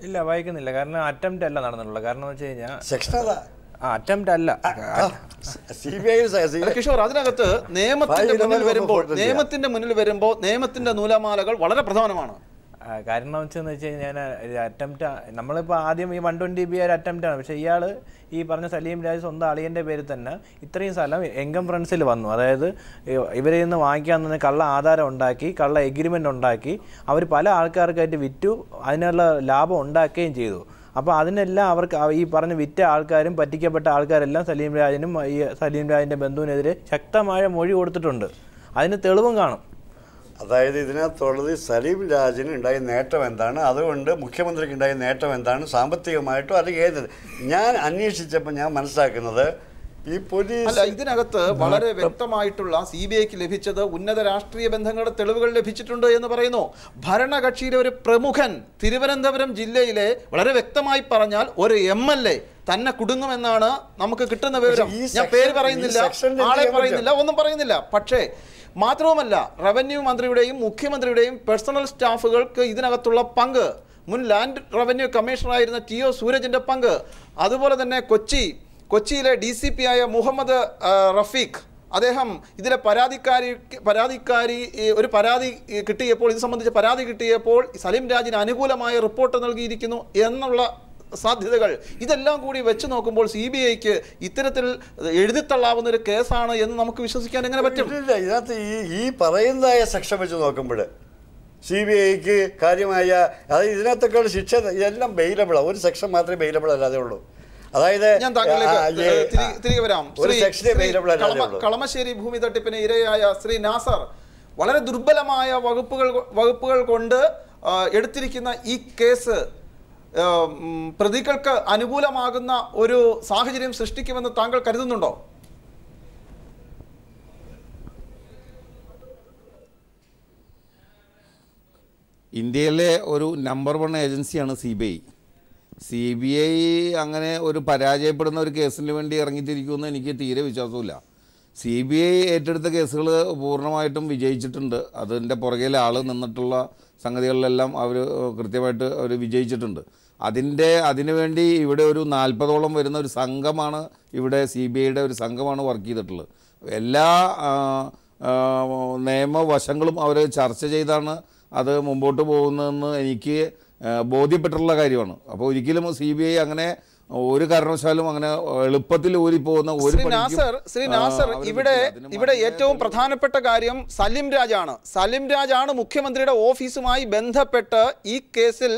ഇല്ല, ഭയക്കുന്നില്ല. കാരണം അറ്റംപ്റ്റ് അല്ല നടന്നിട്ടുള്ളത്. കാരണം എന്ന് വെച്ച് കഴിഞ്ഞാൽ അറ്റംപ്റ്റ് അല്ല. കിഷോർ, അതിനകത്ത് നിയമത്തിന്റെ മുന്നിൽ വരുമ്പോൾ നിയമത്തിന്റെ നൂലാമാലകൾ വളരെ പ്രധാനമാണ്. കാരണം വെച്ചെന്ന് വെച്ച് കഴിഞ്ഞാൽ അറ്റംപ്റ്റ്, നമ്മളിപ്പോൾ ആദ്യം ഈ 120B ഒരു അറ്റംപ്റ്റാണ്. പക്ഷേ ഇയാൾ ഈ പറഞ്ഞ സലീം രാജ് സ്വന്തം അളിയൻ്റെ പേരിൽ തന്നെ ഇത്രയും സ്ഥലം എൻകംഫറൻസിൽ വന്നു. അതായത് ഇവരിൽ നിന്ന് വാങ്ങിക്കാൻ തന്നെ കള്ള ആധാരം ഉണ്ടാക്കി, കള്ള എഗ്രിമെൻ്റ് ഉണ്ടാക്കി, അവർ പല ആൾക്കാർക്കായിട്ട് വിറ്റു, അതിനുള്ള ലാഭം ഉണ്ടാക്കുകയും ചെയ്തു. അപ്പോൾ അതിനെല്ലാം അവർക്ക് ഈ പറഞ്ഞ വിറ്റ ആൾക്കാരും പറ്റിക്കപ്പെട്ട ആൾക്കാരെല്ലാം സലീം രാജിനും ഈ സലീം രാജിൻ്റെ ബന്ധുവിനെതിരെ ശക്തമായ മൊഴി കൊടുത്തിട്ടുണ്ട്. അതിന് തെളിവും കാണും. അതായത് ഇതിനകത്തുള്ളത് സലീം രാജിന് ഉണ്ടായ നേട്ടം എന്താണ്, അതുകൊണ്ട് മുഖ്യമന്ത്രിക്ക് ഉണ്ടായ നേട്ടം എന്താണ്, സാമ്പത്തികമായിട്ടോ അല്ലെങ്കിൽ ഏത്, ഞാൻ അന്വേഷിച്ചപ്പോൾ ഞാൻ മനസ്സിലാക്കുന്നത് ഈ പോലീസ് ഇതിനകത്ത് വളരെ വ്യക്തമായിട്ടുള്ള CBIക്ക് ലഭിച്ചത് ഉന്നത രാഷ്ട്രീയ ബന്ധങ്ങളുടെ തെളിവുകൾ ലഭിച്ചിട്ടുണ്ട് എന്ന് പറയുന്നു. ഭരണകക്ഷിയിലെ ഒരു പ്രമുഖൻ തിരുവനന്തപുരം ജില്ലയിലെ വളരെ വ്യക്തമായി പറഞ്ഞാൽ ഒരു MLA തന്നെ കുടുങ്ങുമെന്നാണ് നമുക്ക് കിട്ടുന്ന വിവരം. ഞാൻ പേര് പറയുന്നില്ല, ആളെ പറയുന്നില്ല, ഒന്നും പറയുന്നില്ല. പക്ഷേ മാത്രവുമല്ല, റവന്യൂ മന്ത്രിയുടെയും മുഖ്യമന്ത്രിയുടെയും പേഴ്സണൽ സ്റ്റാഫുകൾക്ക് ഇതിനകത്തുള്ള പങ്ക്, മുൻ ലാൻഡ് റവന്യൂ കമ്മീഷണറായിരുന്ന TO സൂരജിൻ്റെ പങ്ക്, അതുപോലെ തന്നെ കൊച്ചിയിലെ DCP ആയ മുഹമ്മദ് റഫീഖ്, അദ്ദേഹം ഇതിലെ പരാതിക്കാരി ഒരു പരാതി കിട്ടിയപ്പോൾ, ഇത് സംബന്ധിച്ച് പരാതി കിട്ടിയപ്പോൾ സലീം രാജിന് അനുകൂലമായ റിപ്പോർട്ട് നൽകിയിരിക്കുന്നു എന്നുള്ള സാധ്യതകൾ, ഇതെല്ലാം കൂടി വെച്ച് നോക്കുമ്പോൾ CBIക്ക് ഇത്തരത്തിൽ എഴുതിത്തള്ളാവുന്ന ഒരു കേസാണ് എന്ന് നമുക്ക് വിശ്വസിക്കാൻ എങ്ങനെ പറ്റും? ഇതിനകത്ത് ഈ പറയുന്നതായ സെക്ഷൻ വെച്ച് നോക്കുമ്പോൾ CBIക്ക് കാര്യമായ, അതായത് ഇതിനകത്തൊക്കെ ശിക്ഷ ഇതെല്ലാം ബെയിലബിളാണ്. ഒരു സെക്ഷൻ മാത്രമേ ബെയിലബിൾ അല്ലാതെ ഉള്ളൂ. അതായത് ഞാൻ തിരികെ വരാം. കളമശ്ശേരി ഭൂമി തട്ടിപ്പിന് ഇരയായ ശ്രീ നാസർ, വളരെ ദുർബലമായ വകുപ്പുകൾ കൊണ്ട് എടുത്തിരിക്കുന്ന ഈ കേസ് പ്രതികൾക്ക് അനുകൂലമാകുന്ന ഒരു സാഹചര്യം സൃഷ്ടിക്കുമെന്ന് താങ്കൾ കരുതുന്നുണ്ടോ? ഇന്ത്യയിലെ ഒരു നമ്പർ 1 ഏജൻസിയാണ് CBI. അങ്ങനെ ഒരു പരാജയപ്പെടുന്ന ഒരു കേസിന് വേണ്ടി ഇറങ്ങിത്തിരിക്കുമെന്ന് എനിക്ക് തീരെ വിശ്വാസമില്ല. CBI ഏറ്റെടുത്ത കേസുകൾ പൂർണ്ണമായിട്ടും വിജയിച്ചിട്ടുണ്ട്. അതിൻ്റെ പുറകിൽ ആൾ നിന്നിട്ടുള്ള സംഗതികളിലെല്ലാം അവർ കൃത്യമായിട്ട് അവർ വിജയിച്ചിട്ടുണ്ട്. അതിനുവേണ്ടി ഇവിടെ ഒരു 40ഓളം വരുന്ന ഒരു സംഘമാണ്, ഇവിടെ CBIയുടെ ഒരു സംഘമാണ് വർക്ക് ചെയ്തിട്ടുള്ളത്. എല്ലാ നിയമവശങ്ങളും അവർ ചർച്ച ചെയ്താണ് അത് മുമ്പോട്ട് പോകുന്നതെന്ന് എനിക്ക് ബോധ്യപ്പെട്ടിട്ടുള്ള കാര്യമാണ്. അപ്പോൾ ഒരിക്കലും CBI അങ്ങനെ ഒരു കാരണവശാലും അങ്ങനെ എളുപ്പത്തിൽ ഊരിപ്പോകുന്ന ഒരു ശ്രീ നാസർ, ഇവിടെ ഏറ്റവും പ്രധാനപ്പെട്ട കാര്യം സലീം രാജാണ് മുഖ്യമന്ത്രിയുടെ ഓഫീസുമായി ബന്ധപ്പെട്ട് ഈ കേസിൽ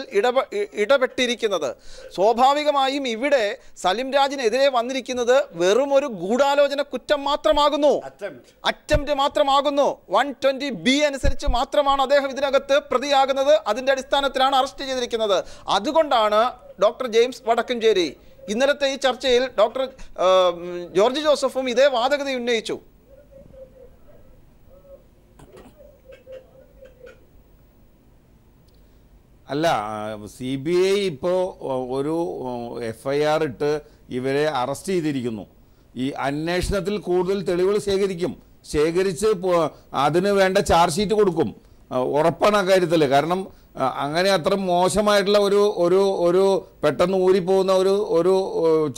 ഇടപെട്ടിരിക്കുന്നത്. സ്വാഭാവികമായും ഇവിടെ സലീം രാജിനെതിരെ വന്നിരിക്കുന്നത് വെറും ഒരു ഗൂഢാലോചന കുറ്റം മാത്രമാകുന്നു, അറ്റംപ്റ്റ് മാത്രമാകുന്നു. 120B അനുസരിച്ച് മാത്രമാണ് അദ്ദേഹം ഇതിനകത്ത് പ്രതിയാകുന്നത്. അതിന്റെ അടിസ്ഥാനത്തിലാണ് അറസ്റ്റ് ചെയ്തിരിക്കുന്നത്. അതുകൊണ്ടാണ് ഡോക്ടർ ജെയിംസ് വടക്കഞ്ചേരി ഇന്നലത്തെ ഈ ചർച്ചയിൽ ഡോക്ടർ ജോർജ് ജോസഫും ഇതേ വാദഗതി ഉന്നയിച്ചു. അല്ല, CBI ഇപ്പോൾ ഒരു FIR ഇട്ട് ഇവരെ അറസ്റ്റ് ചെയ്തിരിക്കുന്നു. ഈ അന്വേഷണത്തിൽ കൂടുതൽ തെളിവുകൾ ശേഖരിച്ച് അതിന് വേണ്ട ചാർജ് ഷീറ്റ് കൊടുക്കും. ഉറപ്പാണ് അക്കാര്യത്തിൽ. കാരണം അങ്ങനെ അത്ര മോശമായിട്ടുള്ള ഒരു പെട്ടെന്ന് ഊരിപ്പോകുന്ന ഒരു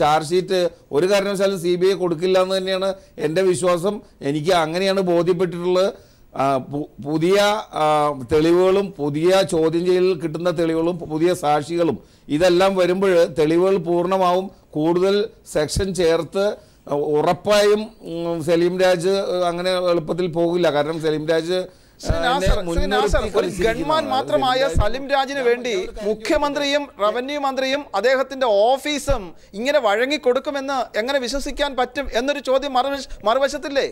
ചാർജ് ഷീറ്റ് ഒരു കാരണവശാലും CBI കൊടുക്കില്ല എന്ന് തന്നെയാണ് എൻ്റെ വിശ്വാസം. എനിക്ക് അങ്ങനെയാണ് ബോധ്യപ്പെട്ടിട്ടുള്ളത്. പുതിയ തെളിവുകളും പുതിയ ചോദ്യം ചെയ്യലിൽ കിട്ടുന്ന തെളിവുകളും പുതിയ സാക്ഷികളും ഇതെല്ലാം വരുമ്പോൾ തെളിവുകൾ പൂർണ്ണമാവും. കൂടുതൽ സെക്ഷൻ ചേർത്ത് ഉറപ്പായും സലീം രാജ് അങ്ങനെ എളുപ്പത്തിൽ പോകില്ല. കാരണം സലീം രാജ് ഒരു ഗൺമാൻ മാത്രമായ സലിം രാജിന് വേണ്ടി മുഖ്യമന്ത്രിയും റവന്യൂ മന്ത്രിയും അദ്ദേഹത്തിന്റെ ഓഫീസും ഇങ്ങനെ വഴങ്ങിക്കൊടുക്കുമെന്ന് എങ്ങനെ വിശ്വസിക്കാൻ പറ്റും എന്നൊരു ചോദ്യം മറുവശത്തില്ലേ?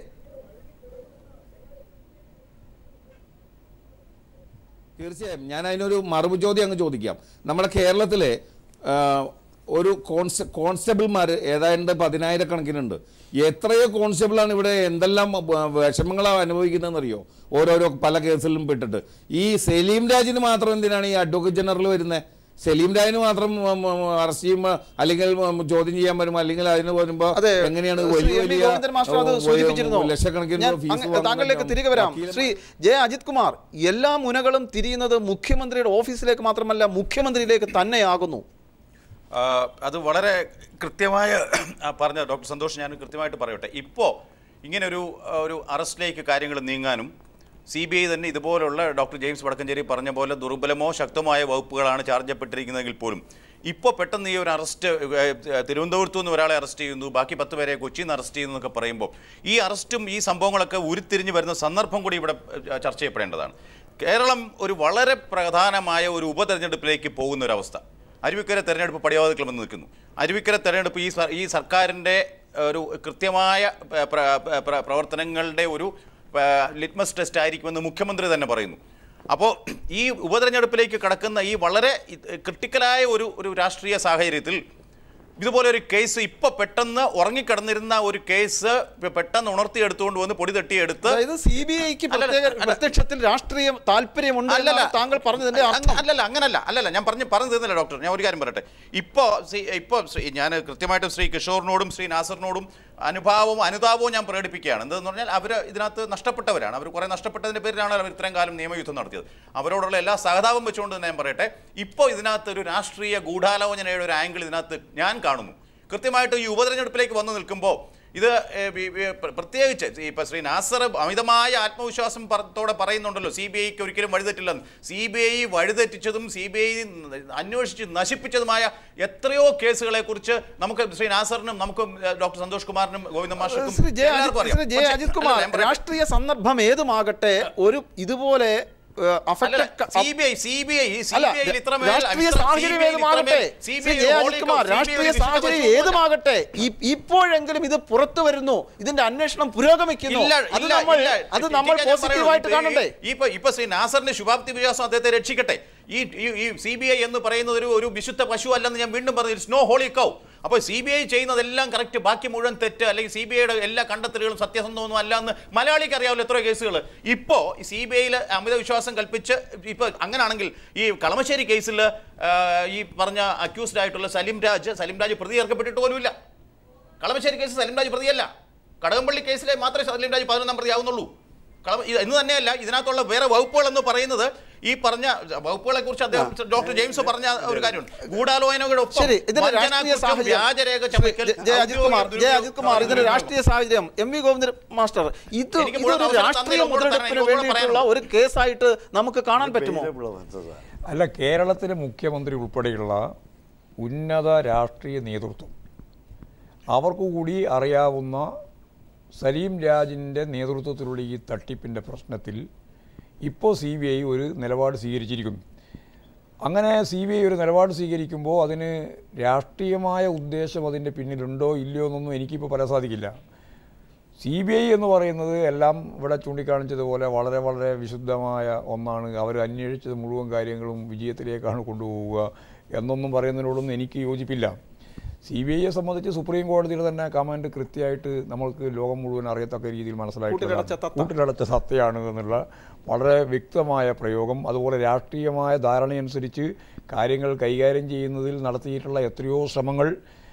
തീർച്ചയായും ഞാൻ അതിനൊരു മറുപടി ചോദ്യം അങ്ങ് ചോദിക്കാം. നമ്മുടെ കേരളത്തിലെ ഒരു കോൺസ്റ്റബിൾമാർ ഏതാണ്ട് 10,000 കണക്കിനുണ്ട്. എത്രയോ കോൺസ്റ്റബിളാണ് ഇവിടെ എന്തെല്ലാം വിഷമങ്ങളാണ് അനുഭവിക്കുന്നതെന്നറിയോ? ഓരോരോ പല കേസിലും പെട്ടിട്ട്. ഈ സലീം രാജിന് മാത്രം എന്തിനാണ് ഈ അഡ്വക്കേറ്റ് ജനറൽ വരുന്നത്? സലീം രാജിന് മാത്രം അറസ്റ്റ് ചെയ്യുമ്പോൾ അല്ലെങ്കിൽ ചോദ്യം ചെയ്യാൻ വരുമ്പോൾ അല്ലെങ്കിൽ അതിന് വരുമ്പോൾ എങ്ങനെയാണ് ലക്ഷക്കണക്കിന് താങ്കളിലേക്ക് തിരികെ വരാം. ശ്രീ ജെ അജിത് കുമാർ, എല്ലാ മുനകളും തിരിയുന്നത് മുഖ്യമന്ത്രിയുടെ ഓഫീസിലേക്ക് മാത്രമല്ല മുഖ്യമന്ത്രിയിലേക്ക് തന്നെയാകുന്നു. അത് വളരെ കൃത്യമായ പറഞ്ഞ ഡോക്ടർ സന്തോഷ്, ഞാൻ കൃത്യമായിട്ട് പറയട്ടെ. ഇപ്പോൾ ഇങ്ങനെ ഒരു അറസ്റ്റിലേക്ക് കാര്യങ്ങൾ നീങ്ങാനും CBI തന്നെ ഇതുപോലുള്ള ഡോക്ടർ ജെയിംസ് വടക്കഞ്ചേരി പറഞ്ഞ പോലെ ദുർബലമോ ശക്തമായ വകുപ്പുകളാണ് ചാർജ് ചെയ്യപ്പെട്ടിരിക്കുന്നതെങ്കിൽ പോലും ഇപ്പോൾ പെട്ടെന്ന് ഈ ഒരു അറസ്റ്റ് തിരുവനന്തപുരത്തു നിന്ന് ഒരാളെ അറസ്റ്റ് ചെയ്യുന്നു, ബാക്കി 10 പേരെ കൊച്ചിയിൽ നിന്ന് അറസ്റ്റ് ചെയ്യുന്നു എന്നൊക്കെ പറയുമ്പോൾ ഈ അറസ്റ്റും ഈ സംഭവങ്ങളൊക്കെ ഉരുത്തിരിഞ്ഞ് വരുന്ന സന്ദർഭം കൂടി ഇവിടെ ചർച്ച ചെയ്യപ്പെടേണ്ടതാണ്. കേരളം ഒരു വളരെ പ്രധാനമായ ഒരു ഉപതെരഞ്ഞെടുപ്പിലേക്ക് പോകുന്ന ഒരവസ്ഥ. അരുവിക്കര തെരഞ്ഞെടുപ്പ് പടിവാതിൽക്കൽ വന്ന് നിൽക്കുന്നു. അരുവിക്കര തെരഞ്ഞെടുപ്പ് ഈ സർക്കാരിൻ്റെ ഒരു കൃത്യമായ പ്രവർത്തനങ്ങളുടെ ഒരു ലിറ്റ്മസ് ടെസ്റ്റ് ആയിരിക്കുമെന്ന് മുഖ്യമന്ത്രി തന്നെ പറയുന്നു. അപ്പോൾ ഈ ഉപതെരഞ്ഞെടുപ്പിലേക്ക് കടക്കുന്ന ഈ വളരെ ക്രിട്ടിക്കലായ ഒരു രാഷ്ട്രീയ സാഹചര്യത്തിൽ ഇതുപോലെ ഒരു കേസ് ഇപ്പോൾ പെട്ടെന്ന് ഉറങ്ങിക്കിടന്നിരുന്ന ഒരു കേസ് പെട്ടെന്ന് ഉണർത്തിയെടുത്തുകൊണ്ട് വന്ന് പൊടി തട്ടിയെടുത്ത് CBIക്ക് പ്രത്യക്ഷത്തിൽ രാഷ്ട്രീയ താല്പര്യമുണ്ട് താങ്കൾ പറഞ്ഞതിന്റെ അങ്ങനല്ല ഞാൻ പറഞ്ഞു തീർന്നില്ല ഡോക്ടർ. ഞാൻ ഒരു കാര്യം പറയട്ടെ. ഇപ്പോൾ ഞാൻ കൃത്യമായിട്ടും ശ്രീ കിഷോറിനോടും ശ്രീ നാസറിനോടും അനുതാപവും ഞാൻ പ്രകടിപ്പിക്കുകയാണ്. എന്തെന്ന് പറഞ്ഞാൽ അവർ ഇതിനകത്ത് നഷ്ടപ്പെട്ടവരാണ്. അവർ കുറേ നഷ്ടപ്പെട്ടതിൻ്റെ പേരിലാണ് അവർ ഇത്രയും കാലം നിയമയുദ്ധം നടത്തിയത്. അവരോടുള്ള എല്ലാ സഹതാപം വെച്ചുകൊണ്ട് തന്നെ ഞാൻ പറയട്ടെ, ഇപ്പോൾ ഇതിനകത്ത് ഒരു രാഷ്ട്രീയ ഗൂഢാലോചനയുടെ ഒരു ആംഗിൾ ഇതിനകത്ത് ഞാൻ കാണുന്നു. കൃത്യമായിട്ട് ഈ ഉപതെരഞ്ഞെടുപ്പിലേക്ക് വന്നു നിൽക്കുമ്പോൾ ഇത് പ്രത്യേകിച്ച് ഇപ്പം ശ്രീ നാസർ അമിതമായ ആത്മവിശ്വാസത്തോടെ പറയുന്നുണ്ടല്ലോ CBIക്ക് ഒരിക്കലും വഴിതെറ്റില്ലെന്ന്. CBI വഴിതെറ്റിച്ചതും CBI അന്വേഷിച്ച് നശിപ്പിച്ചതുമായ എത്രയോ കേസുകളെക്കുറിച്ച് നമുക്ക് ശ്രീ നാസറിനും നമുക്കും ഡോക്ടർ സന്തോഷ് കുമാറിനും ഗോവിന്ദ മാഷക്കും അജിത് കുമാർ, രാഷ്ട്രീയ സന്ദർഭം ഏതുമാകട്ടെ ഒരു ഇതുപോലെ രാഷ്ട്രീയ സാഹചര്യം ഏതുമാകട്ടെ ഇപ്പോഴെങ്കിലും ഇത് പുറത്തു വരുന്നു, ഇതിന്റെ അന്വേഷണം പുരോഗമിക്കുന്നു. അത് നമ്മൾ പോസിറ്റീവായിട്ട് കാണണ്ടേ? ഇപ്പൊ ശ്രീ നാസറിന്റെ ശുഭാപ്തി വിശ്വാസം അദ്ദേഹത്തെ രക്ഷിക്കട്ടെ. ഈ CBI എന്ന് പറയുന്നത് ഒരു വിശുദ്ധ പശു അല്ലെന്ന് ഞാൻ വീണ്ടും പറഞ്ഞു. ഇറ്റ്സ് നോ ഹോളി കൗ. അപ്പോൾ CBI ചെയ്യുന്നതെല്ലാം കറക്റ്റ്, ബാക്കി മുഴുവൻ തെറ്റ്, അല്ലെങ്കിൽ CBIയുടെ എല്ലാ കണ്ടെത്തലുകളും സത്യസന്ധമൊന്നും അല്ല എന്ന് മലയാളിക്ക് അറിയാമല്ലോ എത്രയോ കേസുകൾ. ഇപ്പോൾ CBIയിൽ അമിത വിശ്വാസം കൽപ്പിച്ച് ഇപ്പോൾ അങ്ങനെയാണെങ്കിൽ ഈ കളമശ്ശേരി കേസിൽ ഈ പറഞ്ഞ അക്യൂസ്ഡ് ആയിട്ടുള്ള സലിം രാജ് പ്രതി ചേർക്കപ്പെട്ടിട്ട് പോലുമില്ല. കളമശ്ശേരി കേസ് സലിം രാജ് പ്രതിയല്ല. കടകംപള്ളി കേസിലെ മാത്രമേ സലിം രാജ് 11-ാം പ്രതിയാവുന്നുള്ളൂ. എന്ന് തന്നെയല്ല, ഇതിനകത്തുള്ള വേറെ വകുപ്പുകൾ എന്ന് പറയുന്നത് ഈ പറഞ്ഞ വകുപ്പുകളെ കുറിച്ച് അദ്ദേഹം ഡോക്ടർ ജെയിംസ് പറഞ്ഞ ഒരു കാര്യമുണ്ട്. ഗൂഢാലോചനയുടെ രാഷ്ട്രീയ സാഹചര്യം MV ഗോവിന്ദൻ മാസ്റ്റർ, ഇത് രാഷ്ട്രീയ മുതലെടുപ്പിന് വേണ്ടിയിട്ടുള്ള ഒരു കേസായിട്ട് നമുക്ക് കാണാൻ പറ്റുമോ? അല്ല, കേരളത്തിലെ മുഖ്യമന്ത്രി ഉൾപ്പെടെയുള്ള ഉന്നത രാഷ്ട്രീയ നേതൃത്വം അവർക്ക് കൂടി അറിയാവുന്ന സലീം രാജിൻ്റെ നേതൃത്വത്തിലുള്ള ഈ തട്ടിപ്പിൻ്റെ പ്രശ്നത്തിൽ ഇപ്പോൾ CBI ഒരു നിലപാട് സ്വീകരിച്ചിരിക്കുന്നു. അങ്ങനെ CBI ഒരു നിലപാട് സ്വീകരിക്കുമ്പോൾ അതിന് രാഷ്ട്രീയമായ ഉദ്ദേശം അതിൻ്റെ പിന്നിലുണ്ടോ ഇല്ലയോ എന്നൊന്നും എനിക്കിപ്പോൾ പറയാൻ സാധിക്കില്ല. CBI എന്ന് പറയുന്നത് എല്ലാം ഇവിടെ ചൂണ്ടിക്കാണിച്ചതുപോലെ വളരെ വളരെ വിശുദ്ധമായ ഒന്നാണ്. അവർ അന്വേഷിച്ചത് മുഴുവൻ കാര്യങ്ങളും വിജയത്തിലേക്കാണ് കൊണ്ടുപോവുക എന്നൊന്നും പറയുന്നതിനോടൊന്നും എനിക്ക് യോജിപ്പില്ല. CBIയെ സംബന്ധിച്ച് സുപ്രീം കോടതിയിൽ തന്നെ കമാൻഡ് കൃത്യമായിട്ട് നമ്മൾക്ക് ലോകം മുഴുവൻ അറിയത്തക്ക രീതിയിൽ മനസ്സിലായിട്ടുള്ള കൂട്ടിലടച്ച സത്തയാണ് എന്നുള്ള വളരെ വ്യക്തമായ പ്രയോഗം. അതുപോലെ രാഷ്ട്രീയമായ ധാരണയനുസരിച്ച് കാര്യങ്ങൾ കൈകാര്യം ചെയ്യുന്നതിൽ നടത്തിയിട്ടുള്ള എത്രയോ ശ്രമങ്ങൾ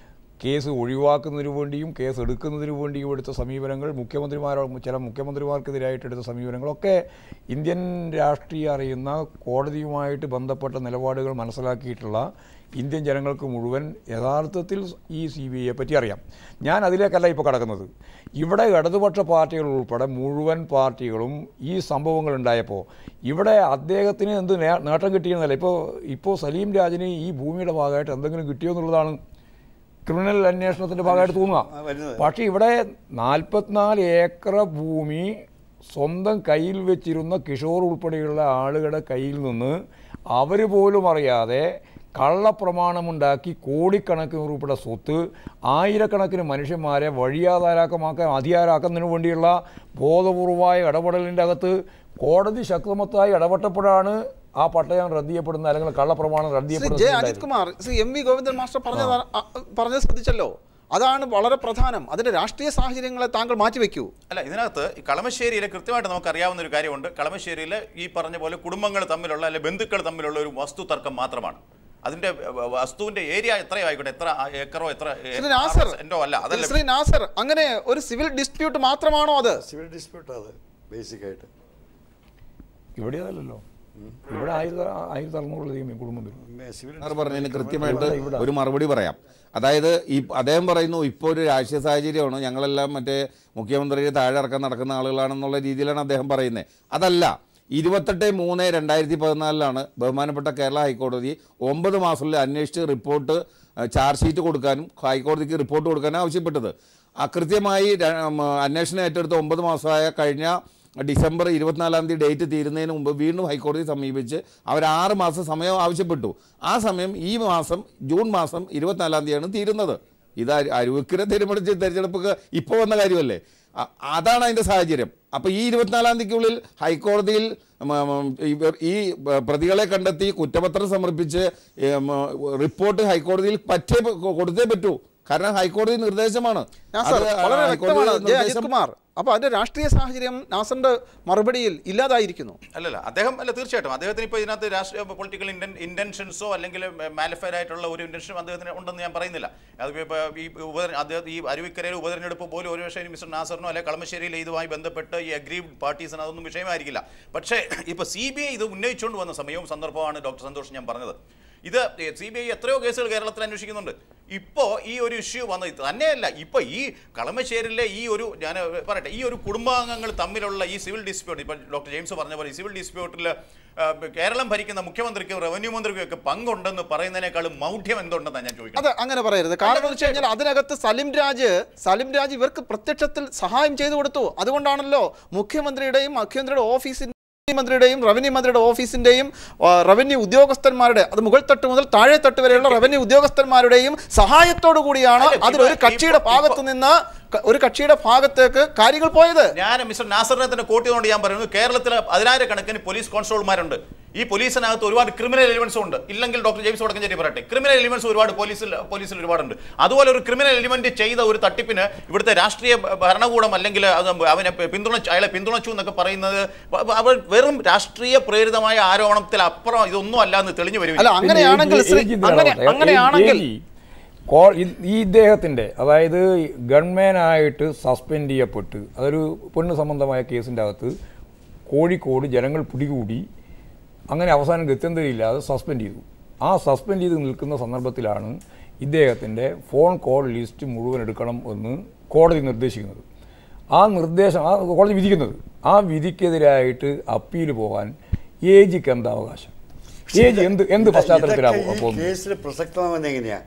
കേസ് ഒഴിവാക്കുന്നതിന് വേണ്ടിയും കേസ് എടുക്കുന്നതിന് വേണ്ടിയും എടുത്ത സമീപനങ്ങൾ, ചില മുഖ്യമന്ത്രിമാർക്കെതിരായിട്ട് എടുത്ത സമീപനങ്ങളൊക്കെ ഇന്ത്യൻ രാഷ്ട്രീയം അറിയുന്ന, കോടതിയുമായിട്ട് ബന്ധപ്പെട്ട നിലപാടുകൾ മനസ്സിലാക്കിയിട്ടുള്ള ഇന്ത്യൻ ജനങ്ങൾക്ക് മുഴുവൻ യഥാർത്ഥത്തിൽ ഈ CBIയെ പറ്റി അറിയാം. ഞാൻ അതിലേക്കല്ല ഇപ്പോൾ കടക്കുന്നത്. ഇവിടെ ഇടതുപക്ഷ പാർട്ടികൾ ഉൾപ്പെടെ മുഴുവൻ പാർട്ടികളും ഈ സംഭവങ്ങൾ ഉണ്ടായപ്പോൾ ഇവിടെ അദ്ദേഹത്തിന് എന്ത് നേട്ടം കിട്ടിയെന്നല്ല. ഇപ്പോൾ സലീം രാജിന് ഈ ഭൂമിയുടെ ഭാഗമായിട്ട് എന്തെങ്കിലും കിട്ടിയോ എന്നുള്ളതാണ് ക്രിമിനൽ അന്വേഷണത്തിൻ്റെ ഭാഗമായിട്ട് തോന്നുക. പക്ഷേ ഇവിടെ 44 ഏക്കർ ഭൂമി സ്വന്തം കയ്യിൽ വെച്ചിരുന്ന കിഷോർ ഉൾപ്പെടെയുള്ള ആളുകളുടെ കയ്യിൽ നിന്ന് അവർ പോലും അറിയാതെ കള്ളപ്രമാണമുണ്ടാക്കി കോടിക്കണക്കിന് രൂപയുടെ സ്വത്ത് ആയിരക്കണക്കിന് മനുഷ്യന്മാരെ അധികാരാക്കുന്നതിന് വേണ്ടിയുള്ള ബോധപൂർവമായ ഇടപെടലിൻ്റെ അകത്ത് കോടതി ശക്തമത്തായി ഇടപെട്ടപ്പോഴാണ് ആ പട്ടയം റദ്ദ് ചെയ്യപ്പെടുന്ന അല്ലെങ്കിൽ കള്ളപ്രമാണം റദ്ദ് ചെയ്യപ്പെടുന്നത്. അജിത് കുമാർ, MV ഗോവിന്ദൻ മാസ്റ്റർ പറഞ്ഞത് ശ്രദ്ധിച്ചല്ലോ. അതാണ് വളരെ പ്രധാനം. അതിന്റെ രാഷ്ട്രീയ സാഹചര്യങ്ങളെ താങ്കൾ മാറ്റിവെക്കൂ. അല്ല, ഇതിനകത്ത് കളമശ്ശേരിയിൽ കൃത്യമായിട്ട് നമുക്ക് അറിയാവുന്ന ഒരു കാര്യമുണ്ട്. കളമശ്ശേരിയിൽ ഈ പറഞ്ഞ പോലെ കുടുംബങ്ങൾ തമ്മിലുള്ള അല്ലെങ്കിൽ ബന്ധുക്കൾ തമ്മിലുള്ള ഒരു വസ്തു തർക്കം മാത്രമാണ്. അതിന്റെ വസ്തുവിന്റെ ഏരിയ എത്രയോ ആയിക്കോട്ടെ, എത്ര ഏക്കറോ എത്ര എന്തോ അല്ല, അതല്ല. ശ്രീ നാസർ, അങ്ങനെ ഒരു സിവിൽ ഡിസ്പ്യൂട്ട് മാത്രമാണോ അത്? സിവിൽ ഡിസ്പ്യൂട്ട് അത് ബേസിക്കായിട്ട് ഇവിടെ അതല്ലല്ലോ. ഇവിടെ 1600 കുടുംബം പറഞ്ഞതിന് കൃത്യമായിട്ട് ഒരു മറുപടി പറയാം. അതായത് അദ്ദേഹം പറയുന്നു ഇപ്പോൾ ഒരു രാഷ്ട്രീയ സാഹചര്യമാണ്, ഞങ്ങളെല്ലാം മറ്റേ മുഖ്യമന്ത്രിയെ താഴെ ഇറക്കാൻ നടക്കുന്ന ആളുകളാണെന്നുള്ള രീതിയിലാണ് അദ്ദേഹം പറയുന്നത്. അതല്ല, 28/3/2014 ബഹുമാനപ്പെട്ട കേരള ഹൈക്കോടതി 9 മാസത്തിൽ അന്വേഷിച്ച് റിപ്പോർട്ട് ചാർജ് ഷീറ്റ് കൊടുക്കാനും ഹൈക്കോടതിക്ക് റിപ്പോർട്ട് കൊടുക്കാനും ആവശ്യപ്പെട്ടത്. കൃത്യമായി അന്വേഷണം ഏറ്റെടുത്ത് 9 മാസമായ കഴിഞ്ഞ ഡിസംബർ 24 ഡേറ്റ് തീരുന്നതിന് മുമ്പ് വീണ്ടും ഹൈക്കോടതി സമീപിച്ച് അവർ 6 മാസം സമയം ആവശ്യപ്പെട്ടു. ആ സമയം ഈ മാസം ജൂൺ മാസം 24 തീരുന്നത്. ഇത് അരുവിക്കര തിരഞ്ഞെടുപ്പ് ഇപ്പോൾ വന്ന കാര്യമല്ലേ? അതാണ് അതിൻ്റെ സാഹചര്യം. അപ്പോൾ ഈ 24 ഹൈക്കോടതിയിൽ ഈ പ്രതികളെ കണ്ടെത്തി കുറ്റപത്രം സമർപ്പിച്ച് റിപ്പോർട്ട് ഹൈക്കോടതിയിൽ കൊടുത്തേ പറ്റൂ. കാരണം ഹൈക്കോടതി നിർദ്ദേശമാണ്. അപ്പോൾ അതിന്റെ രാഷ്ട്രീയ സാഹചര്യം നാസറിന്റെ മറുപടിയിൽ ഇല്ലാതായിരിക്കുന്നു. അല്ലല്ല, അദ്ദേഹം തീർച്ചയായിട്ടും അദ്ദേഹത്തിന് ഇപ്പോൾ ഇതിനകത്ത് രാഷ്ട്രീയ പൊളിറ്റിക്കൽ ഇന്റൻഷൻസോ അല്ലെങ്കിൽ മാലിഫൈഡ് ആയിട്ടുള്ള ഒരു ഇന്റൻഷനും അദ്ദേഹത്തിന് ഉണ്ടെന്ന് ഞാൻ പറയുന്നില്ല. അതിപ്പോൾ ഈ അരുവിക്കരയിൽ ഉപതെരഞ്ഞെടുപ്പ് പോലും ഒരുപക്ഷേ മിസ്റ്റർ നാസറിനോ അല്ലെങ്കിൽ കളമശ്ശേരിയിൽ ഇതുമായി ബന്ധപ്പെട്ട് ഈ അഗ്രീവ്ഡ് പാർട്ടീസിന് അതൊന്നും വിഷയമായിരിക്കില്ല. പക്ഷേ ഇപ്പോൾ CBI ഇത് ഉന്നയിച്ചുകൊണ്ട് വന്ന സമയവും സന്ദർഭമാണ് ഡോക്ടർ സന്തോഷ് ഞാൻ പറഞ്ഞത്. ഇത് CBI എത്രയോ കേസുകൾ കേരളത്തിൽ അന്വേഷിക്കുന്നുണ്ട്. ഇപ്പോൾ ഈ ഒരു ഇഷ്യൂ വന്നത് തന്നെയല്ല, ഇപ്പോൾ ഈ കളമശ്ശേരിയിലെ ഈ ഒരു ഞാൻ പറയട്ടെ, ഈ ഒരു കുടുംബാംഗങ്ങൾ തമ്മിലുള്ള ഈ സിവിൽ ഡിസ്പ്യൂട്ട്, ഇപ്പോൾ ഡോക്ടർ ജെയിംസ് പറഞ്ഞ പോലെ ഈ സിവിൽ ഡിസ്പ്യൂട്ടിൽ കേരളം ഭരിക്കുന്ന മുഖ്യമന്ത്രിക്കും റവന്യൂ മന്ത്രിക്കും ഒക്കെ പങ്കുണ്ടെന്ന് പറയുന്നതിനേക്കാളും മൗഢ്യം എന്തുണ്ടെന്നാണ് ഞാൻ ചോദിക്കുന്നത്. അത് അങ്ങനെ പറയരുത്. കാരണം എന്ന് വെച്ച് കഴിഞ്ഞാൽ അതിനകത്ത് സലിം രാജ് ഇവർക്ക് പ്രത്യക്ഷത്തിൽ സഹായം ചെയ്തു കൊടുത്തു. അതുകൊണ്ടാണല്ലോ മുഖ്യമന്ത്രിയുടെ ഓഫീസിന്റെ മന്ത്രിയുടെയും റവന്യൂ മന്ത്രിയുടെ ഓഫീസിന്റെയും റവന്യൂ ഉദ്യോഗസ്ഥന്മാരുടെ, അത് മുകൾ തട്ട് മുതൽ താഴെ തട്ട് വരെയുള്ള റവന്യൂ ഉദ്യോഗസ്ഥന്മാരുടെയും സഹായത്തോടു കൂടിയാണ് അതിലൊരു കക്ഷിയുടെ ഭാഗത്ത് നിന്ന് ഒരു കക്ഷിയുടെ ഭാഗത്തേക്ക് കാര്യങ്ങൾ പോയത്. ഞാൻ മിസ്റ്റർ നാസറിനെ തന്നെ കോട്ട് ചെയ്തുകൊണ്ട് ഞാൻ പറയുന്നു, കേരളത്തിൽ 10,000 പോലീസ് കോൺസ്റ്റബിൾമാരുണ്ട്. ഈ പോലീസിനകത്ത് ഒരുപാട് ക്രിമിനൽ എലിമെന്റ്സും ഉണ്ട്. ഇല്ലെങ്കിൽ ഡോക്ടർ ജെയിംസ് വടക്കഞ്ചേരി പറയട്ടെ, ക്രിമിനൽ എലിമെന്റ്സ് ഒരുപാട് പോലീസിൽ ഒരുപാടുണ്ട്. അതുപോലെ ഒരു ക്രിമിനൽ എലിമെന്റ് ചെയ്ത ഒരു തട്ടിപ്പിന് ഇവിടുത്തെ രാഷ്ട്രീയ ഭരണകൂടം അല്ലെങ്കിൽ അയാളെ പിന്തുണച്ചു എന്നൊക്കെ പറയുന്നത് അവർ വെറും രാഷ്ട്രീയ പ്രേരിതമായ ആരോപണത്തിൽ അപ്പുറം ഇതൊന്നും അല്ല എന്ന് തെളിഞ്ഞു വരും. അങ്ങനെയാണെങ്കിൽ ഈ ഇദ്ദേഹത്തിൻ്റെ, അതായത് ഗവൺമെൻറ്റായിട്ട് സസ്പെൻഡ് ചെയ്യപ്പെട്ട് അതൊരു പെണ്ണ് സംബന്ധമായ കേസിൻ്റെ അകത്ത് കോഴിക്കോട് ജനങ്ങൾ പിടികൂടി അങ്ങനെ അവസാനം ഗത്യന്തരമില്ലാതെ സസ്പെൻഡ് ചെയ്തു. ആ സസ്പെൻഡ് ചെയ്ത് നിൽക്കുന്ന സന്ദർഭത്തിലാണ് ഇദ്ദേഹത്തിൻ്റെ ഫോൺ കോൾ ലിസ്റ്റ് മുഴുവൻ എടുക്കണം എന്ന് കോടതി നിർദ്ദേശിക്കുന്നത്. കോടതി വിധിക്കുന്നത്. ആ വിധിക്കെതിരായിട്ട് അപ്പീൽ പോകാൻ AGക്ക് എന്താ അവകാശം? എന്ത് പശ്ചാത്തലത്തിലാണ് കേസിൽ പ്രസക്തമാകുന്നത് എങ്ങനെയാണ്?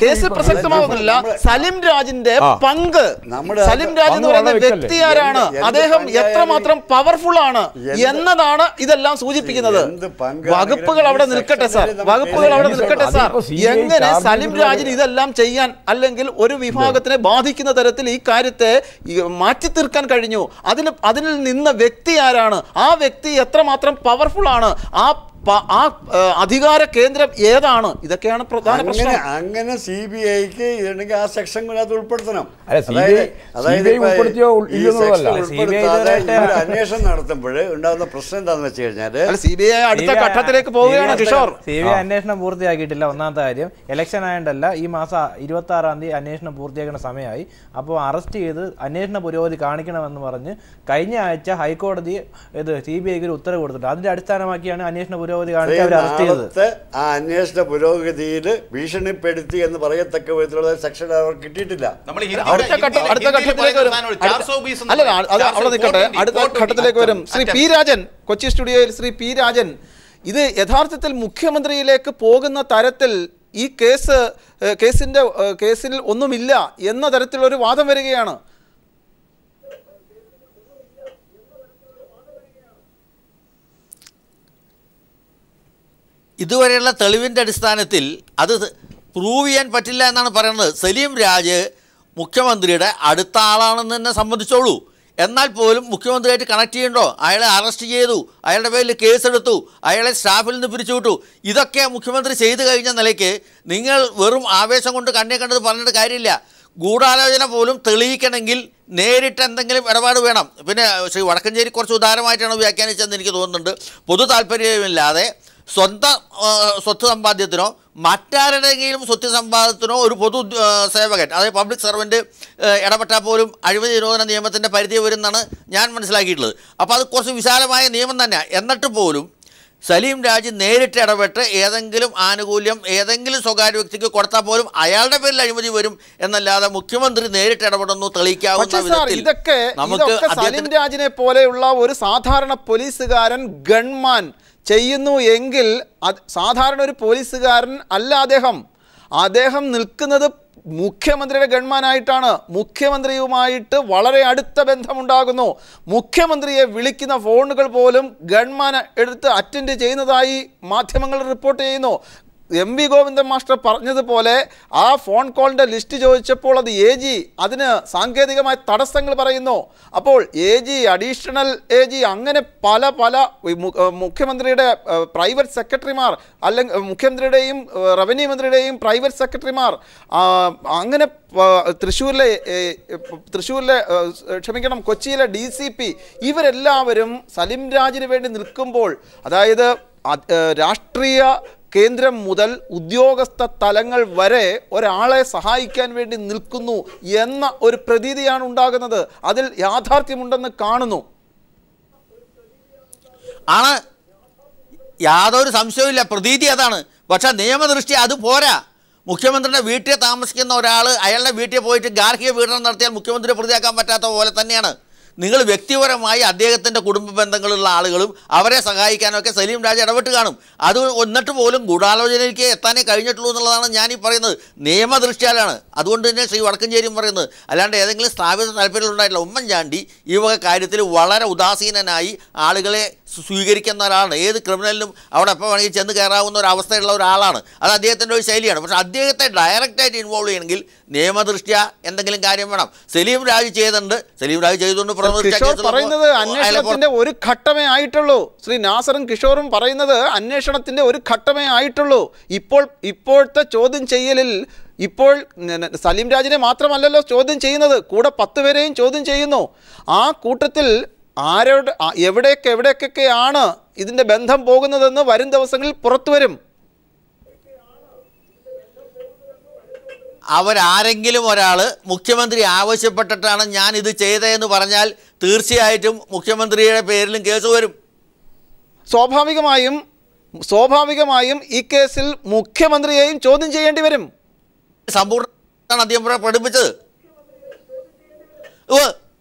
കേസിൽ പ്രസക്തമാകുന്നില്ല. സലിം രാജിന്റെ പങ്ക്, സലിം രാജ് എന്ന് പറയുന്ന വ്യക്തി ആരാണ്, അദ്ദേഹം എത്രമാത്രം പവർഫുൾ ആണ് എന്നതാണ് ഇതെല്ലാം സൂചിപ്പിക്കുന്നത്. വകുപ്പുകൾ അവിടെ നിൽക്കട്ടെ സാർ, വകുപ്പുകൾ അവിടെ നിൽക്കട്ടെ സാർ. എങ്ങനെ സലിം രാജിന് ഇതെല്ലാം ചെയ്യാൻ, അല്ലെങ്കിൽ ഒരു വിഭാഗത്തിനെ ബാധിക്കുന്ന തരത്തിൽ ഈ കാര്യത്തെ മാറ്റി തീർക്കാൻ കഴിഞ്ഞു? അതിൽ നിന്ന വ്യക്തി ആരാണ്? ആ വ്യക്തി എത്രമാത്രം പവർഫുൾ ആണ്? ആ അധികാര കേന്ദ്രം ഏതാണ്? ഇതൊക്കെയാണ് പ്രധാന പ്രശ്നം. അങ്ങനെ CBIക്ക് ഇതുണ്ടെങ്കിൽ ആ സെക്ഷൻ അത് ഉൾപ്പെടുത്തണം. അന്വേഷണം നടത്തുമ്പോൾ ഉണ്ടാകുന്ന പ്രശ്നം എന്താണെന്ന് വെച്ച് കഴിഞ്ഞാൽ CBI അടുത്ത ഘട്ടത്തിലേക്ക് പോവുകയാണ്. കിഷോർ, CBI അന്വേഷണം പൂർത്തിയാക്കിയിട്ടില്ല. ഒന്നാമത്തെ കാര്യം, ഇലക്ഷൻ ആയതല്ല, ഈ മാസം 26-ാം തീയതി അന്വേഷണം പൂർത്തിയാക്കുന്ന സമയമായി. അപ്പോൾ അറസ്റ്റ് ചെയ്ത് അന്വേഷണ പുരോഗതി കാണിക്കണമെന്ന് പറഞ്ഞ് കഴിഞ്ഞ ആഴ്ച ഹൈക്കോടതി CBIക്ക് ഒരു ഉത്തരവ് കൊടുത്തിട്ടുണ്ട്. അതിന്റെ അടിസ്ഥാനമാക്കിയാണ് അന്വേഷണ പുരോഗതി കാണിച്ച് അവർ അറസ്റ്റ് ചെയ്തത്. ആ അന്വേഷണ പുരോഗതിയിൽ ഭീഷണിപ്പെടുത്തി എന്ന് പറയത്തക്ക വിധത്തിലുള്ള സെക്ഷൻ അവർ കിട്ടിയിട്ടില്ല. അടുത്ത ഘട്ടത്തിലേക്ക് വരും. അല്ല, അത് അവിടെ നിൽക്കട്ടെ, അടുത്ത ഘട്ടത്തിലേക്ക് വരും. ശ്രീ പി രാജൻ, കൊച്ചി സ്റ്റുഡിയോയിൽ ശ്രീ പി രാജൻ, ഇത് യഥാർത്ഥത്തിൽ മുഖ്യമന്ത്രിയിലേക്ക് പോകുന്ന തരത്തിൽ ഈ കേസിൽ ഒന്നുമില്ല എന്ന തരത്തിലൊരു വാദം വരികയാണ്. ഇതുവരെയുള്ള തെളിവിൻ്റെ അടിസ്ഥാനത്തിൽ അത് പ്രൂവ് ചെയ്യാൻ പറ്റില്ല എന്നാണ് പറയുന്നത്. സലീം രാജ് മുഖ്യമന്ത്രിയുടെ അടുത്ത ആളാണെന്ന് തന്നെ സംബന്ധിച്ചോളൂ. എന്നാൽ പോലും മുഖ്യമന്ത്രിയായിട്ട് കണക്ട് ചെയ്യണ്ടോ? അയാളെ അറസ്റ്റ് ചെയ്തു, അയാളുടെ പേരിൽ കേസെടുത്തു, അയാളെ സ്റ്റാഫിൽ നിന്ന് പിരിച്ചുവിട്ടു. ഇതൊക്കെ മുഖ്യമന്ത്രി ചെയ്തു കഴിഞ്ഞ നിലയ്ക്ക് നിങ്ങൾ വെറും ആവേശം കൊണ്ട് കണ്ടേ കണ്ടത് പറഞ്ഞിട്ട് കാര്യമില്ല. ഗൂഢാലോചന പോലും തെളിയിക്കണമെങ്കിൽ നേരിട്ട് എന്തെങ്കിലും ഇടപാട് വേണം. പിന്നെ ശ്രീ വടക്കഞ്ചേരി കുറച്ച് ഉദാരമായിട്ടാണ് വ്യാഖ്യാനിച്ചതെന്ന് എനിക്ക് തോന്നുന്നുണ്ട്. പൊതു താല്പര്യമില്ലാതെ സ്വന്തം സ്വത്ത് സമ്പാദ്യത്തിനോ മറ്റാരുടെയെങ്കിലും സ്വത്ത് സമ്പാദ്യത്തിനോ ഒരു പൊതു സേവകൻ, അതായത് പബ്ലിക് സർവൻറ്റ് ഇടപെട്ടാൽ പോലും അഴിമതി നിരോധന നിയമത്തിൻ്റെ പരിധി വരുമെന്നാണ് ഞാൻ മനസ്സിലാക്കിയിട്ടുള്ളത്. അപ്പോൾ അത് കുറച്ച് വിശാലമായ നിയമം തന്നെയാണ്. എന്നിട്ട് പോലും സലീം രാജ് നേരിട്ട് ഇടപെട്ട് ഏതെങ്കിലും ആനുകൂല്യം ഏതെങ്കിലും സ്വകാര്യ വ്യക്തിക്ക് കൊടുത്താൽ പോലും അയാളുടെ പേരിൽ അഴിമതി വരും എന്നല്ലാതെ മുഖ്യമന്ത്രി നേരിട്ട് ഇടപെടുന്നു തെളിയിക്കാവുന്ന വിധത്തിൽ നമുക്ക് സലീം രാജിനെ പോലെയുള്ള ഒരു സാധാരണ പോലീസുകാരൻ ഗൺമാൻ ചെയ്യുന്നു എങ്കിൽ സാധാരണ ഒരു പോലീസുകാരൻ അല്ല അദ്ദേഹം നിൽക്കുന്നത് മുഖ്യമന്ത്രിയുടെ ഗൺമാനായിട്ടാണ്. മുഖ്യമന്ത്രിയുമായിട്ട് വളരെ അടുത്ത ബന്ധമുണ്ടാകുന്നു. മുഖ്യമന്ത്രിയെ വിളിക്കുന്ന ഫോണുകൾ പോലും ഗൺമാൻ എടുത്ത് അറ്റൻഡ് ചെയ്യുന്നതായി മാധ്യമങ്ങൾ റിപ്പോർട്ട് ചെയ്യുന്നു. എം വി ഗോവിന്ദൻ മാസ്റ്റർ പറഞ്ഞതുപോലെ ആ ഫോൺ കോളിൻ്റെ ലിസ്റ്റ് ചോദിച്ചപ്പോൾ അത് AG അതിന് സാങ്കേതികമായ തടസ്സങ്ങൾ പറയുന്നു. അപ്പോൾ AG, അഡീഷണൽ AG, അങ്ങനെ പല മുഖ്യമന്ത്രിയുടെ പ്രൈവറ്റ് സെക്രട്ടറിമാർ, അല്ലെങ്കിൽ മുഖ്യമന്ത്രിയുടെയും റവന്യൂ മന്ത്രിയുടെയും പ്രൈവറ്റ് സെക്രട്ടറിമാർ, അങ്ങനെ കൊച്ചിയിലെ DCP, ഇവരെല്ലാവരും സലീം രാജിന് വേണ്ടി നിൽക്കുമ്പോൾ, അതായത് രാഷ്ട്രീയ കേന്ദ്രം മുതൽ ഉദ്യോഗസ്ഥ തലങ്ങൾ വരെ ഒരാളെ സഹായിക്കാൻ വേണ്ടി നിൽക്കുന്നു എന്ന ഒരു പ്രതീതിയാണ് ഉണ്ടാകുന്നത്. അതിൽ യാഥാർത്ഥ്യമുണ്ടെന്ന് കാണുന്നു. ആണ്, യാതൊരു സംശയവുമില്ല, പ്രതീതി അതാണ്. പക്ഷേ നിയമദൃഷ്ടി അത് പോരാ. മുഖ്യമന്ത്രിയുടെ വീട്ടിൽ താമസിക്കുന്ന ഒരാൾ അയാളുടെ വീട്ടിൽ പോയിട്ട് ഗാർഹിക പീഡനം നടത്തിയാൽ മുഖ്യമന്ത്രിയെ പ്രതിയാക്കാൻ പറ്റാത്ത പോലെ തന്നെയാണ്. നിങ്ങൾ വ്യക്തിപരമായി അദ്ദേഹത്തിൻ്റെ കുടുംബ ബന്ധങ്ങളുള്ള ആളുകളും അവരെ സഹായിക്കാനൊക്കെ സലീം രാജ് ഇടപെട്ട് കാണും. അത് എന്നിട്ട് പോലും ഗൂഢാലോചനയ്ക്ക് എത്താനേ കഴിഞ്ഞിട്ടുള്ളൂ എന്നുള്ളതാണ് ഞാനീ പറയുന്നത്. നിയമദൃഷ്ടിയാലാണ്. അതുകൊണ്ട് തന്നെ ശ്രീ വടക്കഞ്ചേരിയും പറയുന്നത്, അല്ലാണ്ട് ഏതെങ്കിലും സ്ഥാപിത താല്പര്യമുണ്ടായിട്ടില്ല. ഉമ്മൻചാണ്ടി ഈ വക കാര്യത്തിൽ വളരെ ഉദാസീനനായി ആളുകളെ സ്വീകരിക്കുന്ന ഒരാളാണ്. ഏത് ക്രിമിനലിനും അവിടെ എപ്പോൾ വേണമെങ്കിൽ ചെന്ന് കയറാവുന്ന ഒരു അവസ്ഥയുള്ള ഒരാളാണ്. അത് അദ്ദേഹത്തിൻ്റെ ഒരു ശൈലിയാണ്. പക്ഷേ അദ്ദേഹത്തെ ഡയറക്റ്റായിട്ട് ഇൻവോൾവ് ചെയ്യണമെങ്കിൽ നിയമദൃഷ്ട്യ എന്തെങ്കിലും കാര്യം വേണം. സലീം രാജ് ചെയ്തിട്ടുണ്ട്. സലീം രാജ് ചെയ്തുകൊണ്ട് പറയുന്നത് അന്വേഷണത്തിന്റെ ഒരു ഘട്ടമേ ആയിട്ടുള്ളൂ. ശ്രീ നാസറും കിഷോറും പറയുന്നത് അന്വേഷണത്തിന്റെ ഒരു ഘട്ടമേ ആയിട്ടുള്ളൂ. ഇപ്പോഴത്തെ ചോദ്യം ചെയ്യലിൽ ഇപ്പോൾ സലീം രാജിനെ മാത്രമല്ലല്ലോ ചോദ്യം ചെയ്യുന്നത്, കൂടെ 10 പേരെയും ചോദ്യം ചെയ്യുന്നു. ആ കൂട്ടത്തിൽ എവിടേക്കൊക്കെയാണ് ഇതിന്റെ ബന്ധം പോകുന്നതെന്ന് വരും ദിവസങ്ങളിൽ പുറത്തു വരും. അവരാരെങ്കിലും ഒരാൾ മുഖ്യമന്ത്രി ആവശ്യപ്പെട്ടിട്ടാണ് ഞാൻ ഇത് ചെയ്തതെന്ന് പറഞ്ഞാൽ തീർച്ചയായിട്ടും മുഖ്യമന്ത്രിയുടെ പേരിലും കേസ് വരും. സ്വാഭാവികമായും ഈ കേസിൽ മുഖ്യമന്ത്രിയെയും ചോദ്യം ചെയ്യേണ്ടി വരും. സമ്പൂർണ്ണ അദ്ദേഹം പഠിപ്പിച്ചത്.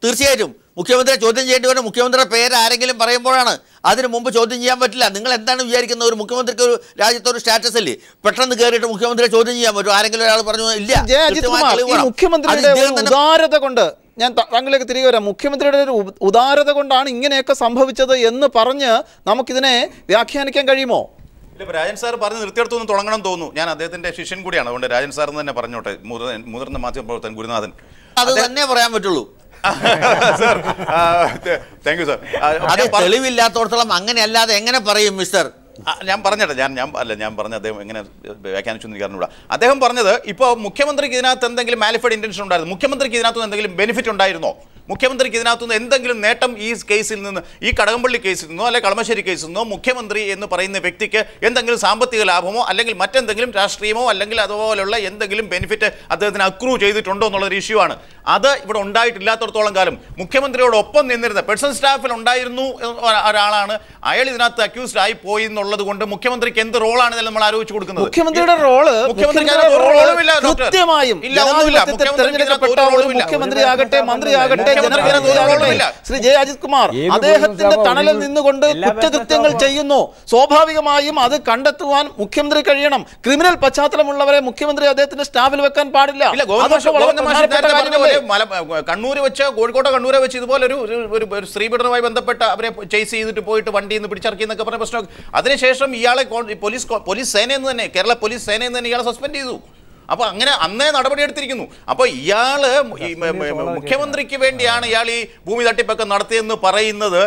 തീർച്ചയായിട്ടും മുഖ്യമന്ത്രിയെ ചോദ്യം ചെയ്യേണ്ടി വരും. മുഖ്യമന്ത്രിയുടെ പേര് ആരെങ്കിലും പറയുമ്പോഴാണ്. അതിന് മുമ്പ് ചോദ്യം ചെയ്യാൻ പറ്റില്ല. നിങ്ങൾ എന്താണ് വിചാരിക്കുന്നത്? ഒരു മുഖ്യമന്ത്രിക്ക് ഒരു രാജ്യത്ത് ഒരു സ്റ്റാറ്റസ് ഇല്ലേ? പെട്ടെന്ന് കയറിയിട്ട് മുഖ്യമന്ത്രിയെ ചോദ്യം ചെയ്യാൻ പറ്റും? ആരെങ്കിലും ഒരാൾ പറഞ്ഞു ഇല്ല. മുഖ്യമന്ത്രിയുടെ ഉദാരത കൊണ്ട് ഞാൻ താങ്കളിലേക്ക് തിരികെ വരാം. മുഖ്യമന്ത്രിയുടെ ഒരു ഉദാരത കൊണ്ടാണ് ഇങ്ങനെയൊക്കെ സംഭവിച്ചത് എന്ന് പറഞ്ഞ് നമുക്കിതിനെ വ്യാഖ്യാനിക്കാൻ കഴിയുമോ? ഇല്ല, രാജൻ സാർ പറഞ്ഞ് നിർത്തിയെടുത്തൊന്നും തുടങ്ങണം തോന്നുന്നു. ഞാൻ അദ്ദേഹത്തിന്റെ ശിഷ്യൻ കൂടിയാണ്. അതുകൊണ്ട് രാജൻ സാർ തന്നെ പറഞ്ഞോട്ടെ. മുതിർന്ന മാധ്യമപ്രവർത്തകൻ ഗുരുനാഥൻ അത് തന്നെ പറയാൻ പറ്റുള്ളൂ. Thank you sir. അത് തെളിവില്ലാത്തോടത്തോളം അങ്ങനെ അല്ലാതെ എങ്ങനെ പറയും മിസ്റ്റർ? ഞാൻ പറഞ്ഞിട്ട് ഞാൻ പറഞ്ഞ അദ്ദേഹം എങ്ങനെ വ്യാഖ്യാനിച്ചു എന്ന് അറിഞ്ഞൂടാ. അദ്ദേഹം പറഞ്ഞത് ഇപ്പോൾ മുഖ്യമന്ത്രിക്ക് ഇതിനകത്ത് എന്തെങ്കിലും മാലിഫൈഡ് ഇന്റൻഷൻ ഉണ്ടായിരുന്നു, മുഖ്യമന്ത്രിക്ക് ഇതിനകത്ത് എന്തെങ്കിലും ബെനിഫിറ്റ് ഉണ്ടായിരുന്നോ, മുഖ്യമന്ത്രിക്ക് ഇതിനകത്തുനിന്ന് എന്തെങ്കിലും നേട്ടം ഈ കേസിൽ നിന്ന്, ഈ കടകംപള്ളി കേസിൽ നിന്നോ അല്ലെങ്കിൽ കളമശ്ശേരി കേസിൽ നിന്നോ മുഖ്യമന്ത്രി എന്ന് പറയുന്ന വ്യക്തിക്ക് എന്തെങ്കിലും സാമ്പത്തിക ലാഭമോ അല്ലെങ്കിൽ മറ്റെന്തെങ്കിലും രാഷ്ട്രീയമോ അല്ലെങ്കിൽ അതുപോലുള്ള എന്തെങ്കിലും ബെനിഫിറ്റ് അദ്ദേഹത്തിന് അക്രൂ ചെയ്തിട്ടുണ്ടോ എന്നുള്ളൊരു ഇഷ്യൂ ആണ്. അത് ഇവിടെ ഉണ്ടായിട്ടില്ലാത്തടത്തോളം കാലം മുഖ്യമന്ത്രിയോടൊപ്പം നിന്നിരുന്ന പേഴ്സണൽ സ്റ്റാഫിൽ ഉണ്ടായിരുന്നു ഒരാളാണ് അയാൾ ഇതിനകത്ത് അക്യൂസ്ഡ് ആയി പോയി എന്നുള്ളത് കൊണ്ട് മുഖ്യമന്ത്രിക്ക് എന്ത് റോളാണ് നമ്മൾ ആലോചിച്ച് കൊടുക്കുന്നത്? മുഖ്യമന്ത്രിയുടെ റോള് കൃത്യമായും മുഖ്യമന്ത്രിയാകട്ടെ മന്ത്രിയാകട്ടെ ശ്രീ ജെ അജിത് കുമാർ അദ്ദേഹത്തിന്റെ തണലിൽ നിന്നുകൊണ്ട് കുറ്റകൃത്യങ്ങൾ ചെയ്യുന്നു. സ്വാഭാവികമായും അത് കണ്ടെത്തുവാൻ മുഖ്യമന്ത്രി കഴിയണം. ക്രിമിനൽ പശ്ചാത്തലമുള്ളവരെ മുഖ്യമന്ത്രി അദ്ദേഹത്തിന്റെ സ്റ്റാഫിൽ വെക്കാൻ പാടില്ല. കണ്ണൂര് വെച്ച് കോഴിക്കോട്ടെ കണ്ണൂരെ വെച്ച് ഇതുപോലെ ഒരു സ്ത്രീപീഡനവുമായി ബന്ധപ്പെട്ട അവരെ ചേസ് ചെയ്തിട്ട് പോയിട്ട് വണ്ടിയിൽ നിന്ന് പിടിച്ചിറക്കി എന്നൊക്കെ പറഞ്ഞ പ്രശ്നം. അതിനുശേഷം ഇയാളെ പോലീസ് സേനയിൽ നിന്ന് തന്നെ, കേരള പോലീസ് സേനയിൽ നിന്ന് തന്നെ ഇയാളെ സസ്പെൻഡ് ചെയ്തു. അപ്പോൾ അങ്ങനെ അന്നേ നടപടിയെടുത്തിരിക്കുന്നു. അപ്പോൾ ഇയാള് മുഖ്യമന്ത്രിക്ക് വേണ്ടിയാണ് ഇയാൾ ഈ ഭൂമി തട്ടിപ്പൊക്കെ നടത്തിയെന്ന് പറയുന്നത്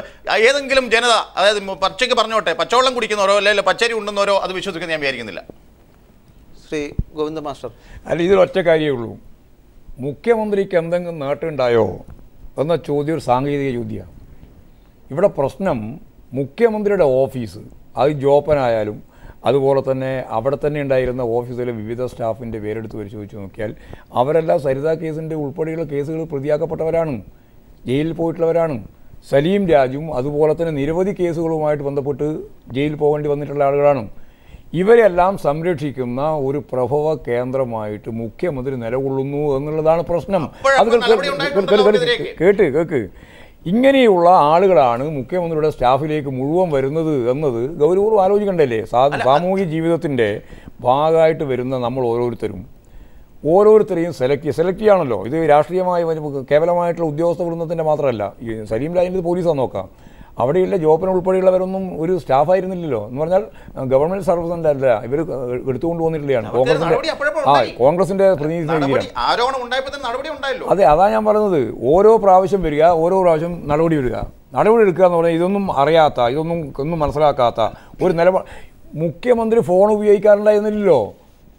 ഏതെങ്കിലും ജനത, അതായത് പച്ചയ്ക്ക് പറഞ്ഞോട്ടെ, പച്ചവെള്ളം കുടിക്കുന്നവരോ അല്ലെങ്കിൽ പച്ചരി ഉണ്ടെന്നവരോ അത് വിശ്വസിക്കുന്ന ഞാൻ വിചാരിക്കുന്നില്ല. ശ്രീ ഗോവിന്ദ മാസ്റ്റർ, അല്ല, ഇതിലൊറ്റ കാര്യമേ ഉള്ളൂ. മുഖ്യമന്ത്രിക്ക് എന്തെങ്കിലും നേട്ടമുണ്ടായോ എന്ന ചോദ്യം ഒരു സാങ്കേതിക ചോദ്യമാണ്. ഇവിടെ പ്രശ്നം മുഖ്യമന്ത്രിയുടെ ഓഫീസ്, അത് ജോപ്പനായാലും അതുപോലെ തന്നെ അവിടെ തന്നെ ഉണ്ടായിരുന്ന ഓഫീസിലെ വിവിധ സ്റ്റാഫിൻ്റെ പേരെടുത്ത് പരിശോധിച്ച് നോക്കിയാൽ അവരെല്ലാം സരിത കേസിൻ്റെ ഉൾപ്പെടെയുള്ള കേസുകൾ പ്രതിയാക്കപ്പെട്ടവരാണ്, ജയിലിൽ പോയിട്ടുള്ളവരാണ്. സലീം രാജും അതുപോലെ തന്നെ നിരവധി കേസുകളുമായിട്ട് ബന്ധപ്പെട്ട് ജയിലിൽ പോകേണ്ടി വന്നിട്ടുള്ള ആളുകളാണ്. ഇവരെല്ലാം സംരക്ഷിക്കുന്ന ഒരു പ്രഭവ കേന്ദ്രമായിട്ട് മുഖ്യമന്ത്രി നിലകൊള്ളുന്നു എന്നുള്ളതാണ് പ്രശ്നം. അത് കേക്ക് ഇങ്ങനെയുള്ള ആളുകളാണ് മുഖ്യമന്ത്രിയുടെ സ്റ്റാഫിലേക്ക് മുഴുവൻ വരുന്നത് എന്നത് ഗൗരവപൂർവ്വം ആലോചിക്കണ്ടല്ലേ? സാമൂഹിക ജീവിതത്തിൻ്റെ ഭാഗമായിട്ട് വരുന്ന നമ്മൾ ഓരോരുത്തരെയും സെലക്ട് ചെയ്യാണല്ലോ. ഇത് രാഷ്ട്രീയമായി കേവലമായിട്ടുള്ള ഉദ്യോഗസ്ഥ വൃന്ദത്തിൻ്റെ മാത്രമല്ല. ഈ സലീം രാജിൻ്റെ പോലീസാണ് നോക്കാം, അവിടെയുള്ള ജോപ്പൻ ഉൾപ്പെടെയുള്ളവരൊന്നും ഒരു സ്റ്റാഫായിരുന്നില്ലല്ലോ. എന്ന് പറഞ്ഞാൽ ഗവൺമെന്റ് സർവീസ് അല്ല, ഇവർ എടുത്തുകൊണ്ട് വന്നിട്ടുള്ളതാണ് കോൺഗ്രസിന്റെ പ്രതിനിധി. അതെ, അതാ ഞാൻ പറയുന്നത്. ഓരോ പ്രാവശ്യം വരിക, ഓരോ പ്രാവശ്യം നടപടി എടുക്കുക എന്ന് പറഞ്ഞാൽ ഇതൊന്നും അറിയാത്ത, ഒന്നും മനസ്സിലാക്കാത്ത ഒരു നിലപാട്. മുഖ്യമന്ത്രി ഫോൺ ഉപയോഗിക്കാറുണ്ടായിരുന്നില്ലല്ലോ.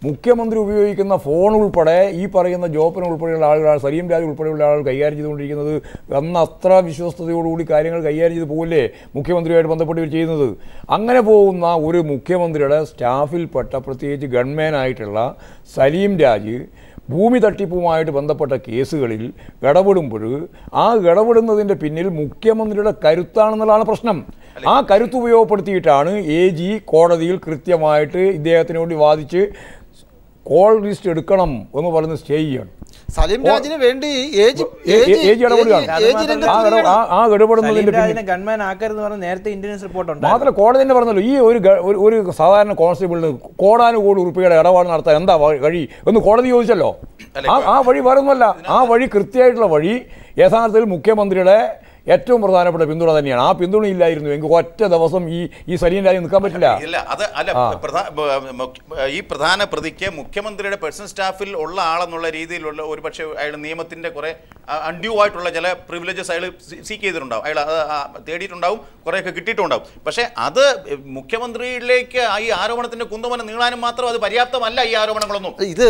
മുഖ്യമന്ത്രി ഉപയോഗിക്കുന്ന ഫോൺ ഉൾപ്പെടെ ഈ പറയുന്ന ജോപ്പൻ ഉൾപ്പെടെയുള്ള ആളുകളാണ്, സലീം രാജ് ഉൾപ്പെടെയുള്ള ആളുകൾ കൈകാര്യം ചെയ്തുകൊണ്ടിരിക്കുന്നത്. അന്ന് അത്ര വിശ്വസ്തയോടുകൂടി കാര്യങ്ങൾ കൈകാര്യം ചെയ്ത് പോകില്ലേ മുഖ്യമന്ത്രിയുമായിട്ട് ബന്ധപ്പെട്ട് ഇവർ ചെയ്യുന്നത്? അങ്ങനെ പോകുന്ന ഒരു മുഖ്യമന്ത്രിയുടെ സ്റ്റാഫിൽപ്പെട്ട പ്രത്യേകിച്ച് ഗൺമാനായിട്ടുള്ള സലീം രാജ് ഭൂമി തട്ടിപ്പുമായിട്ട് ബന്ധപ്പെട്ട കേസുകളിൽ ഇടപെടുമ്പോൾ ആ ഇടപെടുന്നതിൻ്റെ പിന്നിൽ മുഖ്യമന്ത്രിയുടെ കരുത്താണെന്നുള്ളതാണ് പ്രശ്നം. ആ കരുത്ത് ഉപയോഗപ്പെടുത്തിയിട്ടാണ് AG കോടതിയിൽ കൃത്യമായിട്ട് ഇദ്ദേഹത്തിന് വേണ്ടി വാദിച്ച് കോൾ ലിസ്റ്റ് എടുക്കണം എന്ന് പറഞ്ഞ് സ്റ്റേ ചെയ്യണം. സലീം രാജിന് വേണ്ടി മാത്രമല്ല കോടതി തന്നെ പറഞ്ഞല്ലോ, ഈ ഒരു സാധാരണ കോൺസ്റ്റബിളിന് കോടാനുകോടി ഉറുപ്പികയുടെ ഇടപാട് നടത്താൻ എന്താ വഴി എന്ന് കോടതി ചോദിച്ചല്ലോ. ആ വഴി വേറൊന്നുമല്ല. ആ വഴി കൃത്യമായിട്ടുള്ള വഴി യഥാർത്ഥത്തിൽ മുഖ്യമന്ത്രിയുടെ ഏറ്റവും പ്രധാനപ്പെട്ട പിന്തുണ തന്നെയാണ്. ആ പിന്തുണ ഇല്ലായിരുന്നു എങ്കിൽ ഒറ്റ ദിവസം ഈ സലീം രാജ് നിൽക്കാൻ പറ്റില്ല. ഈ പ്രധാന പ്രതിക്ക് മുഖ്യമന്ത്രിയുടെ പേഴ്സണൽ സ്റ്റാഫിൽ ഉള്ള ആളെന്നുള്ള രീതിയിലുള്ള ഒരു പക്ഷേ അയാൾ നിയമത്തിന്റെ കുറെ അൺഡ്യൂ ആയിട്ടുള്ള ചില പ്രിവിലേജസ് അയാൾ സീക്ക് ചെയ്തിട്ടുണ്ടാവും, അയാൾ തേടിയിട്ടുണ്ടാവും, കുറേയൊക്കെ കിട്ടിയിട്ടുണ്ടാവും. പക്ഷേ അത് മുഖ്യമന്ത്രിയിലേക്ക് ഈ ആരോപണത്തിന്റെ കുന്തമനം നീളാനും മാത്രം അത് പര്യാപ്തമല്ല. ഈ ആരോപണങ്ങളൊന്നും ഇത്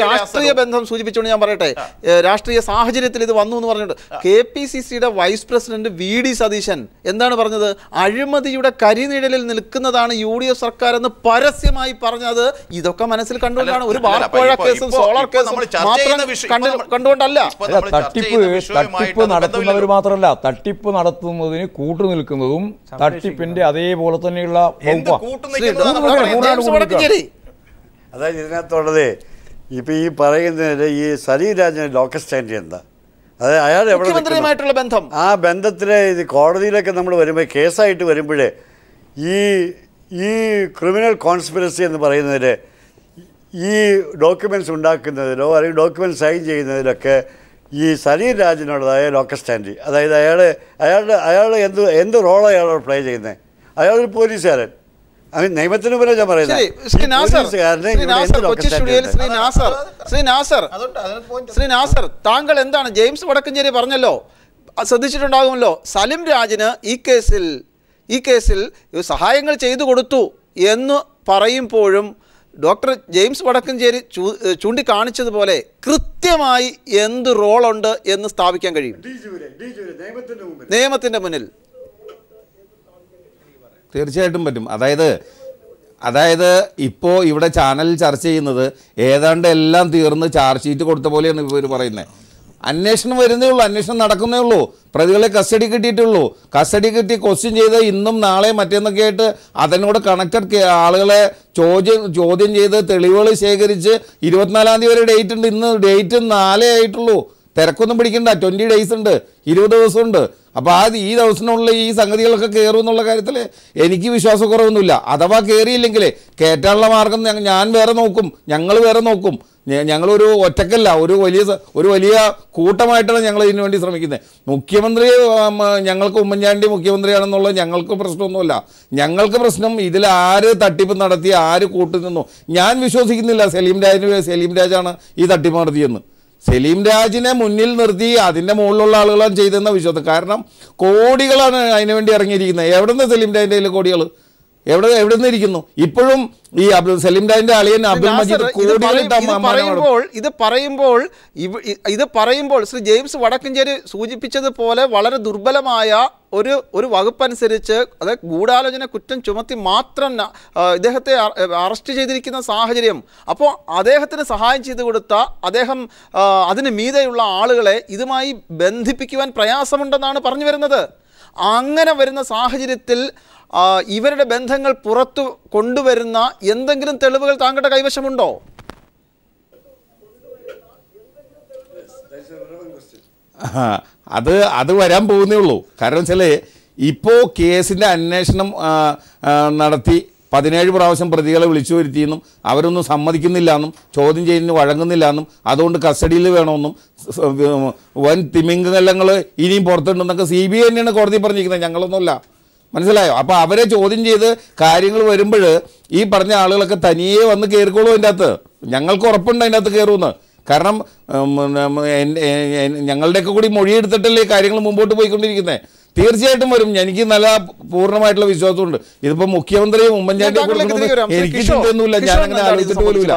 രാഷ്ട്രീയ ബന്ധം സൂചിപ്പിച്ചുകൊണ്ട് ഞാൻ പറയട്ടെ, രാഷ്ട്രീയ സാഹചര്യത്തിൽ ഇത് വന്നു എന്ന് പറഞ്ഞിട്ട് KPCCയുടെ വൈസ് പ്രസിഡന്റ് VD സതീശൻ എന്താണ് പറഞ്ഞത്? അഴിമതിയുടെ കരിനിഴലിൽ നിൽക്കുന്നതാണ് UDF സർക്കാർ എന്ന് പരസ്യമായി പറഞ്ഞത്. ഇതൊക്കെ മനസ്സിൽ കണ്ടുകൊണ്ടാണ്. ഒരു ബാർക്കോഴ കേസും സോളാർ കേസും കണ്ടുകൊണ്ടല്ല. തട്ടിപ്പ് നടത്തുന്നവർ മാത്രമല്ല, തട്ടിപ്പ് നടത്തുന്നതിന് കൂട്ടുനിൽക്കുന്നതും തട്ടിപ്പിന്റെ അതേപോലെ തന്നെയുള്ള അതായത് ഇതിനകത്തുള്ളത് ഇപ്പം ഈ പറയുന്നതിൽ ഈ സലീം രാജിന്റെ ലോക്കൽ സ്റ്റാൻഡ് എന്താ? അതായത് അയാൾ എവിടെ ബന്ധം, ആ ബന്ധത്തിലെ ഇത് കോടതിയിലൊക്കെ നമ്മൾ വരുമ്പോൾ കേസായിട്ട് വരുമ്പോഴേ ഈ ക്രിമിനൽ കോൺസ്പിറസി എന്ന് പറയുന്നതിൽ ഈ ഡോക്യുമെൻറ്റ്സ് ഉണ്ടാക്കുന്നതിലോ അല്ലെങ്കിൽ ഡോക്യുമെൻറ്റ് സൈൻ ചെയ്യുന്നതിലൊക്കെ ഈ സലീം രാജിനുള്ളതായ ലോക്കൽ സ്റ്റാൻഡ്, അതായത് അയാൾ എന്ത് റോളാണ് അയാൾ പ്ലേ ചെയ്യുന്നത്? അയാളൊരു പോലീസുകാരൻ, നിയമത്തിന് പോലെ ഞാൻ പറയുന്നത്. ശ്രീ നാസർ, താങ്കൾ എന്താണ് ജെയിംസ് വടക്കഞ്ചേരി പറഞ്ഞല്ലോ, ശ്രദ്ധിച്ചിട്ടുണ്ടാകുമല്ലോ, സലിം രാജിന് ഈ കേസിൽ സഹായങ്ങൾ ചെയ്തു കൊടുത്തു എന്ന് പറയുമ്പോഴും ഡോക്ടർ ജെയിംസ് വടക്കഞ്ചേരി ചൂണ്ടിക്കാണിച്ചതുപോലെ കൃത്യമായി എന്ത് റോളുണ്ട് എന്ന് സ്ഥാപിക്കാൻ കഴിയും നിയമത്തിൻ്റെ മുന്നിൽ. തീർച്ചയായിട്ടും പറ്റും. അതായത് ഇപ്പോൾ ഇവിടെ ചാനലിൽ ചർച്ച ചെയ്യുന്നത് ഏതാണ്ട് എല്ലാം തീർന്ന് ചാർജ് ഷീറ്റ് കൊടുത്ത പോലെയാണ് ഇവർ പറയുന്നത്. അന്വേഷണം വരുന്നേ ഉള്ളൂ, അന്വേഷണം നടക്കുന്നേ ഉള്ളൂ, പ്രതികളെ കസ്റ്റഡി കിട്ടിയിട്ടുള്ളൂ. കസ്റ്റഡി കിട്ടി ക്വസ്റ്റ്യൻ ചെയ്ത് ഇന്നും നാളെ മറ്റേന്നൊക്കെ ആയിട്ട് അതിനോട് കണക്റ്റഡ് ആളുകളെ ചോദ്യം ചെയ്ത് തെളിവുകൾ ശേഖരിച്ച് 24-ാം തീയതി വരെ ഡേറ്റ് ഉണ്ട്. ഇന്ന് ഡേറ്റ് 4 ആയിട്ടുള്ളൂ. തിരക്കൊന്നും പിടിക്കണ്ട, 20 days ഉണ്ട്, 20 ദിവസമുണ്ട്. അപ്പോൾ ഈ ദിവസത്തിനുള്ളിൽ ഈ സംഗതികളൊക്കെ കയറും എന്നുള്ള കാര്യത്തിൽ എനിക്ക് വിശ്വാസക്കുറവൊന്നുമില്ല. അഥവാ കയറിയില്ലെങ്കിൽ കയറ്റാനുള്ള മാർഗം ഞാൻ വേറെ നോക്കും, ഞങ്ങൾ വേറെ നോക്കും. ഞങ്ങളൊരു ഒറ്റക്കല്ല, ഒരു വലിയ കൂട്ടമായിട്ടാണ് ഞങ്ങൾ ഇതിനു വേണ്ടി ശ്രമിക്കുന്നത്. മുഖ്യമന്ത്രി ഞങ്ങൾക്ക് ഉമ്മൻചാണ്ടി മുഖ്യമന്ത്രിയാണെന്നുള്ള ഞങ്ങൾക്ക് പ്രശ്നമൊന്നുമില്ല. ഞങ്ങൾക്ക് പ്രശ്നം ഇതിൽ ആര് തട്ടിപ്പ് നടത്തി ആര് കൂട്ടുനിന്നു. ഞാൻ വിശ്വസിക്കുന്നില്ല സലീം രാജാണ് ഈ തട്ടിപ്പ് നടത്തിയെന്ന്. സലീം രാജിനെ മുന്നിൽ നിർത്തി അതിൻ്റെ മുകളിലുള്ള ആളുകളാണ് ചെയ്തെന്ന വിശ്വാസം. കാരണം കോടികളാണ് അതിനുവേണ്ടി ഇറങ്ങിയിരിക്കുന്നത്. എവിടെ നിന്ന് സലീം രാജിൻ്റെ കയ്യിൽ കോടികൾ എവിടെ നിന്ന് ഇരിക്കുന്നു? ഇപ്പോഴും ഈ സലീം രാജിന്റെ അളിയൻ അബ്ദുൽ മജീദ് ഇത് പറയുമ്പോൾ ശ്രീ ജെയിംസ് വടക്കഞ്ചേരി സൂചിപ്പിച്ചതുപോലെ വളരെ ദുർബലമായ ഒരു വകുപ്പനുസരിച്ച് അതായത് ഗൂഢാലോചന കുറ്റം ചുമത്തി മാത്രം ഇദ്ദേഹത്തെ അറസ്റ്റ് ചെയ്തിരിക്കുന്ന സാഹചര്യം. അപ്പോൾ അദ്ദേഹത്തിന് സഹായം ചെയ്തു കൊടുത്ത അദ്ദേഹം അതിന് മീതെയുള്ള ആളുകളെ ഇതുമായി ബന്ധിപ്പിക്കുവാൻ പ്രയാസമുണ്ടെന്നാണ് പറഞ്ഞു വരുന്നത്. അങ്ങനെ വരുന്ന സാഹചര്യത്തിൽ ഇവരുടെ ബന്ധങ്ങൾ പുറത്തു കൊണ്ടുവരുന്ന എന്തെങ്കിലും തെളിവുകൾ താങ്കളുടെ കൈവശമുണ്ടോ? അത് വരാൻ പോകുന്നേ ഉള്ളൂ. കാരണം വെച്ചാൽ ഇപ്പോൾ കേസിൻ്റെ അന്വേഷണം നടത്തി 17 പ്രാവശ്യം പ്രതികളെ വിളിച്ചു വരുത്തിയെന്നും അവരൊന്നും സമ്മതിക്കുന്നില്ല എന്നും ചോദ്യം ചെയ്യുന്നതിന് വഴങ്ങുന്നില്ല എന്നും അതുകൊണ്ട് കസ്റ്റഡിയിൽ വേണമെന്നും വൻ തിമിംഗലങ്ങൾ ഇനിയും പുറത്തുണ്ടെന്നൊക്കെ CBI തന്നെയാണ് കോടതി പറഞ്ഞിരിക്കുന്നത്, ഞങ്ങളൊന്നുമല്ല. മനസ്സിലായോ? അപ്പോൾ അവരെ ചോദ്യം ചെയ്ത് കാര്യങ്ങൾ വരുമ്പോൾ ഈ പറഞ്ഞ ആളുകളൊക്കെ തനിയെ വന്ന് കയറിക്കോളും അതിൻ്റെ അകത്ത്. ഞങ്ങൾക്ക് ഉറപ്പുണ്ട് അതിൻ്റെ അകത്ത് കയറുമെന്ന്. കാരണം ഞങ്ങളുടെയൊക്കെ കൂടി മൊഴിയെടുത്തിട്ടല്ലേ കാര്യങ്ങൾ മുമ്പോട്ട് പോയിക്കൊണ്ടിരിക്കുന്നത്. തീർച്ചയായിട്ടും വരും. എനിക്ക് നല്ല പൂർണ്ണമായിട്ടുള്ള വിശ്വാസമുണ്ട്. ഇതിപ്പോൾ മുഖ്യമന്ത്രിയും ഉമ്മൻചാണ്ടിയെ എനിക്ക് ചിന്തയൊന്നുമില്ല, ഞാൻ അങ്ങനെ ആലോചിച്ചിട്ട് പോലുമില്ല.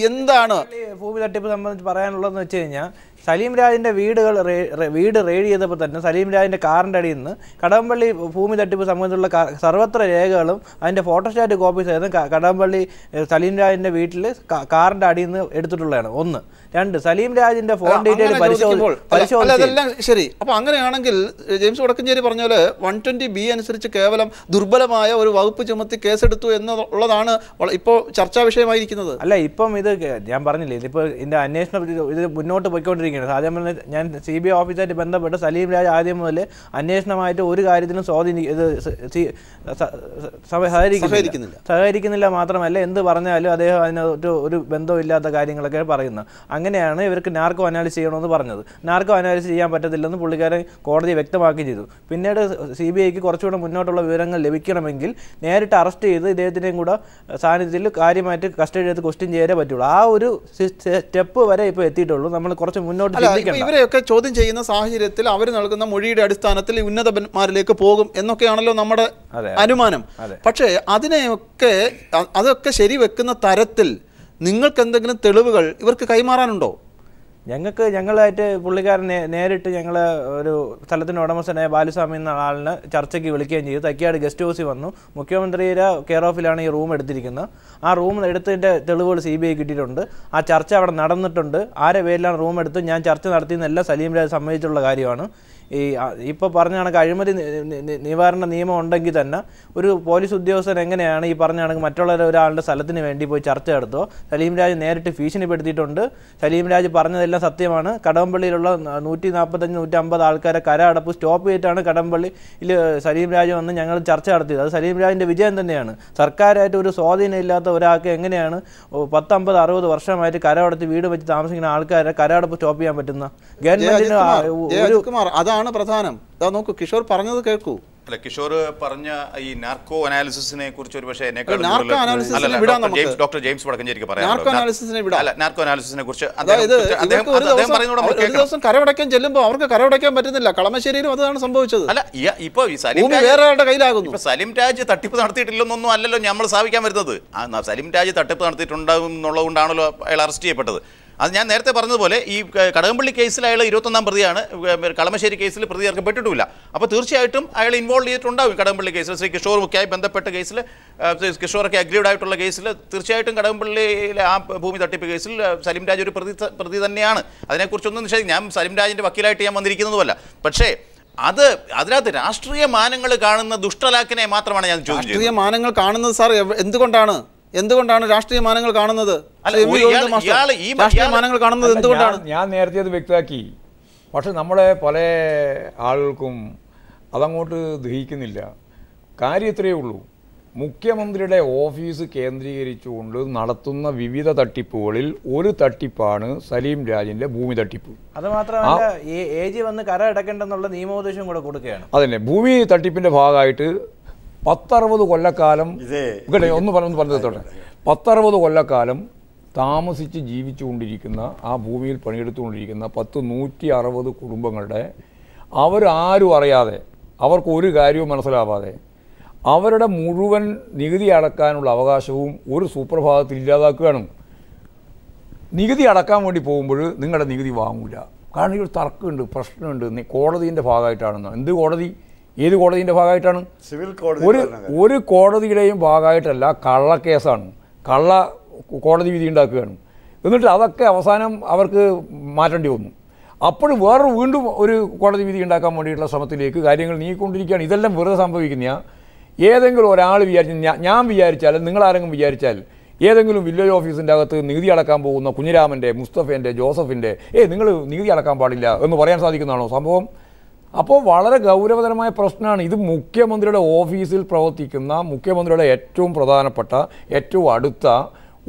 എന്താണ് ഭൂമി തട്ടിപ്പ് സംബന്ധിച്ച് പറയാനുള്ളതെന്ന് വെച്ച് കഴിഞ്ഞാൽ, സലീം രാജിൻ്റെ വീട് റെയ്ഡ് ചെയ്തപ്പോൾ തന്നെ സലീം രാജിൻ്റെ കാറിൻ്റെ അടിയിൽ നിന്ന് കടകംപള്ളി ഭൂമി തട്ടിപ്പ് സംബന്ധിച്ചുള്ള സർവത്ര രേഖകളും അതിൻ്റെ ഫോട്ടോസ്റ്റാറ്റ് കോപ്പീസ് ആയിരുന്നു കടകംപള്ളി സലീം രാജിൻ്റെ വീട്ടിൽ കാറിൻ്റെ അടിയിൽ നിന്ന് എടുത്തിട്ടുള്ളതാണ്. 1. 2, സലീം രാജിൻ്റെ ഫോൺ ഡീറ്റെയിൽ പരിശോധിച്ചതെല്ലാം ശരി. അപ്പോൾ അങ്ങനെയാണെങ്കിൽ ജെയിംസ് വടക്കഞ്ചേരി പറഞ്ഞ പോലെ 120B അനുസരിച്ച് കേവലം ദുർബലമായ ഒരു വകുപ്പ് ചുമത്തി കേസെടുത്തു എന്നുള്ളതാണ് ഇപ്പോൾ ചർച്ചാ വിഷയമായിരിക്കുന്നത്. അല്ല, ഇപ്പം ഇത് ഞാൻ പറഞ്ഞില്ലേ, ഇതിപ്പോൾ ഇതിൻ്റെ അന്വേഷണം ഇത് മുന്നോട്ട് പോയിക്കൊണ്ടിരിക്കുകയാണ്. ആദ്യം പറഞ്ഞ ഞാൻ CBI ഓഫീസായിട്ട് ബന്ധപ്പെട്ട് സലീം രാജ് ആദ്യം മുതൽ അന്വേഷണമായിട്ട് ഒരു കാര്യത്തിനും സഹകരിക്കുന്നില്ല. മാത്രമല്ല എന്ത് പറഞ്ഞാലും അദ്ദേഹം അതിന് ഒരു ബന്ധമില്ലാത്ത കാര്യങ്ങളൊക്കെ പറയുന്നത്. അങ്ങനെയാണ് ഇവർക്ക് നാർക്കോ അനാലിസിസ് ചെയ്യണമെന്ന് പറഞ്ഞത്. നാർക്കോ അനാലിസിസ് ചെയ്യാൻ പറ്റത്തില്ലെന്ന് പുള്ളിക്കാരൻ കോടതി വ്യക്തമാക്കി ചെയ്തു. പിന്നീട് CBIക്ക് കുറച്ചുകൂടെ മുന്നോട്ടുള്ള വിവരങ്ങൾ ലഭിക്കണമെങ്കിൽ നേരിട്ട് അറസ്റ്റ് ചെയ്ത് ഇദ്ദേഹത്തിനെയും കൂടെ സാന്നിധ്യത്തിൽ കാര്യമായിട്ട് കസ്റ്റഡി എടുത്ത് ക്വസ്റ്റ്യൻ ചെയ്യാനേ പറ്റുള്ളൂ. ആ ഒരു സ്റ്റെപ്പ് വരെ ഇപ്പോൾ എത്തിയിട്ടുള്ളൂ. നമ്മൾ കുറച്ച് മുന്നോട്ട് ഇവരെയൊക്കെ ചോദ്യം ചെയ്യുന്ന സാഹചര്യത്തിൽ അവർ നൽകുന്ന മൊഴിയുടെ അടിസ്ഥാനത്തിൽ ഉന്നതന്മാരിലേക്ക് പോകും എന്നൊക്കെയാണല്ലോ നമ്മുടെ അനുമാനം. പക്ഷേ അതൊക്കെ ശരിവെക്കുന്ന തരത്തിൽ നിങ്ങൾക്ക് എന്തെങ്കിലും തെളിവുകൾ ഇവർക്ക് കൈമാറാനുണ്ടോ? ഞങ്ങളായിട്ട് പുള്ളിക്കാരൻ നേരിട്ട് ഞങ്ങൾ ഒരു സ്ഥലത്തിൻ്റെ ഉടമസ്ഥനായ ബാലുസ്വാമി എന്ന ആളിനെ ചർച്ചയ്ക്ക് വിളിക്കുകയും ചെയ്തു. തൈക്കാട് ഗസ്റ്റ് ഹൗസിൽ വന്നു. മുഖ്യമന്ത്രിയുടെ കെയർ ഓഫിലാണ് ഈ റൂം എടുത്തിരിക്കുന്നത്. ആ റൂം എടുത്തതിൻ്റെ തെളിവുകൾ CBI കിട്ടിയിട്ടുണ്ട്. ആ ചർച്ച അവിടെ നടന്നിട്ടുണ്ട്. ആരെ പേരിലാണ് റൂം എടുത്ത് ഞാൻ ചർച്ച നടത്തിയെന്നെല്ലാം സലീം രാജ് സമ്മതിച്ചുള്ള കാര്യമാണ്. ഇപ്പോൾ പറഞ്ഞ കണക്ക് അഴിമതി നിവാരണ നിയമം ഉണ്ടെങ്കിൽ തന്നെ ഒരു പോലീസ് ഉദ്യോഗസ്ഥൻ എങ്ങനെയാണ് ഈ പറഞ്ഞ കണക്ക് മറ്റുള്ള ഒരാളുടെ സ്ഥലത്തിന് വേണ്ടി പോയി ചർച്ച നടത്തുമോ? സലീം രാജ് നേരിട്ട് ഭീഷണിപ്പെടുത്തിയിട്ടുണ്ട്. സലീം രാജ് പറഞ്ഞതെല്ലാം സത്യമാണ്. കടകംപള്ളിയിലുള്ള 145-150 ആൾക്കാരെ കരഅടപ്പ് സ്റ്റോപ്പ് ചെയ്തിട്ടാണ് കടകംപള്ളിയിൽ സലീം രാജ് വന്ന് ഞങ്ങൾ ചർച്ച നടത്തിയത്. അത് സലീം രാജിൻ്റെ വിജയം തന്നെയാണ്. സർക്കാരായിട്ട് ഒരു സ്വാധീനം ഇല്ലാത്ത ഒരാൾക്ക് എങ്ങനെയാണ് 10-50-60 വർഷമായിട്ട് കരമടച്ച് വീട് വെച്ച് താമസിക്കുന്ന ആൾക്കാരെ കരഅടപ്പ് സ്റ്റോപ്പ് ചെയ്യാൻ പറ്റുന്ന? ഗവൺമെന്റിന് അതാണ് പ്രധാനം. നോക്കൂ, കിഷോർ പറഞ്ഞത് കേൾക്കൂ. അല്ല, കിഷോർ പറഞ്ഞ ഈ നാർക്കോ അനാലിസിസിനെ കുറിച്ച് ഒരു പക്ഷേ ഡോക്ടർ ജെയിംസ് വടക്കഞ്ചേരിക്ക് നാർക്കോ അനാലിസിസിനെ കുറിച്ച് ഒരു ദിവസം കരമടയ്ക്കാൻ ചെല്ലുമ്പോൾ അവർക്ക് കരമടയ്ക്കാൻ പറ്റുന്നില്ല. കളമശ്ശേരിയിലും അതാണ് സംഭവിച്ചത്. അല്ല, ഇപ്പൊ വേറെ ആളുടെ കയ്യിലാകുന്നു. സലിം രാജ് തട്ടിപ്പ് നടത്തിയിട്ടില്ലെന്നൊന്നും അല്ലല്ലോ നമ്മൾ സ്ഥാപിക്കാൻ വരുന്നത്. സലിം രാജ് തട്ടിപ്പ് നടത്തിയിട്ടുണ്ടാകും എന്നുള്ളതുകൊണ്ടാണല്ലോ അയാൾ അറസ്റ്റ് ചെയ്യപ്പെട്ടത്. അത് ഞാൻ നേരത്തെ പറഞ്ഞതുപോലെ ഈ കടകംപള്ളി കേസിൽ അയാൾ 21-ാം പ്രതിയാണ്, കളമശ്ശേരി കേസിൽ പ്രതി ചേർക്കപ്പെട്ടിട്ടുമില്ല. അപ്പോൾ തീർച്ചയായിട്ടും അയാൾ ഇൻവോൾവ് ചെയ്തിട്ടുണ്ടാവും കടകംപള്ളി കേസിൽ. ശ്രീ കിഷോറുമൊക്കെയായി ബന്ധപ്പെട്ട കേസിൽ, കിഷോറൊക്കെ അഗ്രീഡ് ആയിട്ടുള്ള കേസിൽ തീർച്ചയായിട്ടും കടകംപള്ളിയിലെ ആ ഭൂമി തട്ടിപ്പ് കേസിൽ സലിം രാജ് ഒരു പ്രതി തന്നെയാണ്. അതിനെക്കുറിച്ചൊന്നും ഞാൻ സലിം രാജിൻ്റെ വക്കീലായിട്ട് ഞാൻ വന്നിരിക്കുന്നതുമല്ല. പക്ഷേ അതിനകത്ത് രാഷ്ട്രീയ മാനങ്ങൾ കാണുന്ന ദുഷ്ടലാക്കിനെ മാത്രമാണ് ഞാൻ ചോദിച്ചത്. രാഷ്ട്രീയ മാനങ്ങൾ കാണുന്നത് സാർ എന്തുകൊണ്ടാണ് രാഷ്ട്രീയ മാനങ്ങൾ കാണുന്നത്? മാനങ്ങൾ കാണുന്നത് എന്തുകൊണ്ടാണ്? ഞാൻ നേരത്തെ അത് വ്യക്തമാക്കി. പക്ഷെ നമ്മളെ പല ആളുകൾക്കും അതങ്ങോട്ട് ദഹിക്കുന്നില്ല. കാര്യം ഇത്രയേ ഉള്ളൂ. മുഖ്യമന്ത്രിയുടെ ഓഫീസ് കേന്ദ്രീകരിച്ചുകൊണ്ട് നടത്തുന്ന വിവിധ തട്ടിപ്പുകളിൽ ഒരു തട്ടിപ്പാണ് സലീം രാജിൻ്റെ ഭൂമി തട്ടിപ്പ്. അത് മാത്രമല്ല, AG വന്ന് കര അടക്കേണ്ടെന്നുള്ള നിയമോപദേശം കൂടെ കൊടുക്കുകയാണ്. അതന്നെ, ഭൂമി തട്ടിപ്പിൻ്റെ ഭാഗമായിട്ട് 10-60 കൊല്ലക്കാലം ഒന്ന് പറഞ്ഞതോട്ടെ 10-60 കൊല്ലക്കാലം താമസിച്ച് ജീവിച്ചുകൊണ്ടിരിക്കുന്ന ആ ഭൂമിയിൽ പണിയെടുത്തുകൊണ്ടിരിക്കുന്ന 160 കുടുംബങ്ങളുടെ അവരാരും അറിയാതെ, അവർക്ക് ഒരു കാര്യവും മനസ്സിലാവാതെ അവരുടെ മുഴുവൻ നികുതി അടക്കാനുള്ള അവകാശവും ഒരു സുപ്രഭാതത്തിൽ ഇല്ലാതാക്കുകയാണ്. നികുതി അടക്കാൻ വേണ്ടി പോകുമ്പോൾ നിങ്ങളുടെ നികുതി വാങ്ങൂല. കാരണം ഈ ഒരു തർക്കമുണ്ട്, പ്രശ്നമുണ്ട്, കോടതിൻ്റെ ഭാഗമായിട്ടാണെന്ന്. എന്ത് കോടതി? ഏത് കോടതിൻ്റെ ഭാഗമായിട്ടാണ്? സിവിൽ കോടതി. ഒരു കോടതിയുടെയും ഭാഗമായിട്ടല്ല, കള്ളക്കേസാണ്. കോടതി വിധി ഉണ്ടാക്കുകയാണ്. എന്നിട്ട് അതൊക്കെ അവസാനം അവർക്ക് മാറ്റേണ്ടി വന്നു. അപ്പോൾ വീണ്ടും ഒരു കോടതി വിധി ഉണ്ടാക്കാൻ വേണ്ടിയിട്ടുള്ള ശ്രമത്തിലേക്ക് കാര്യങ്ങൾ നീങ്ങിക്കൊണ്ടിരിക്കുകയാണ്. ഇതെല്ലാം വെറുതെ സംഭവിക്കുന്ന ഏതെങ്കിലും ഒരാൾ ഞാൻ വിചാരിച്ചാൽ, നിങ്ങളാരെങ്കിലും വിചാരിച്ചാൽ, ഏതെങ്കിലും വില്ലേജ് ഓഫീസിൻ്റെ അകത്ത് നികുതി അടക്കാൻ പോകുന്ന കുഞ്ഞിരാമൻ്റെ, മുസ്തഫേൻ്റെ, ജോസഫിൻ്റെ നിങ്ങൾ നികുതി അടക്കാൻ പാടില്ല എന്ന് പറയാൻ സാധിക്കുന്നതാണോ സംഭവം? അപ്പോൾ വളരെ ഗൗരവതരമായ പ്രശ്നമാണ് ഇത്. മുഖ്യമന്ത്രിയുടെ ഓഫീസിൽ പ്രവർത്തിക്കുന്ന, മുഖ്യമന്ത്രിയുടെ ഏറ്റവും പ്രധാനപ്പെട്ട, ഏറ്റവും അടുത്ത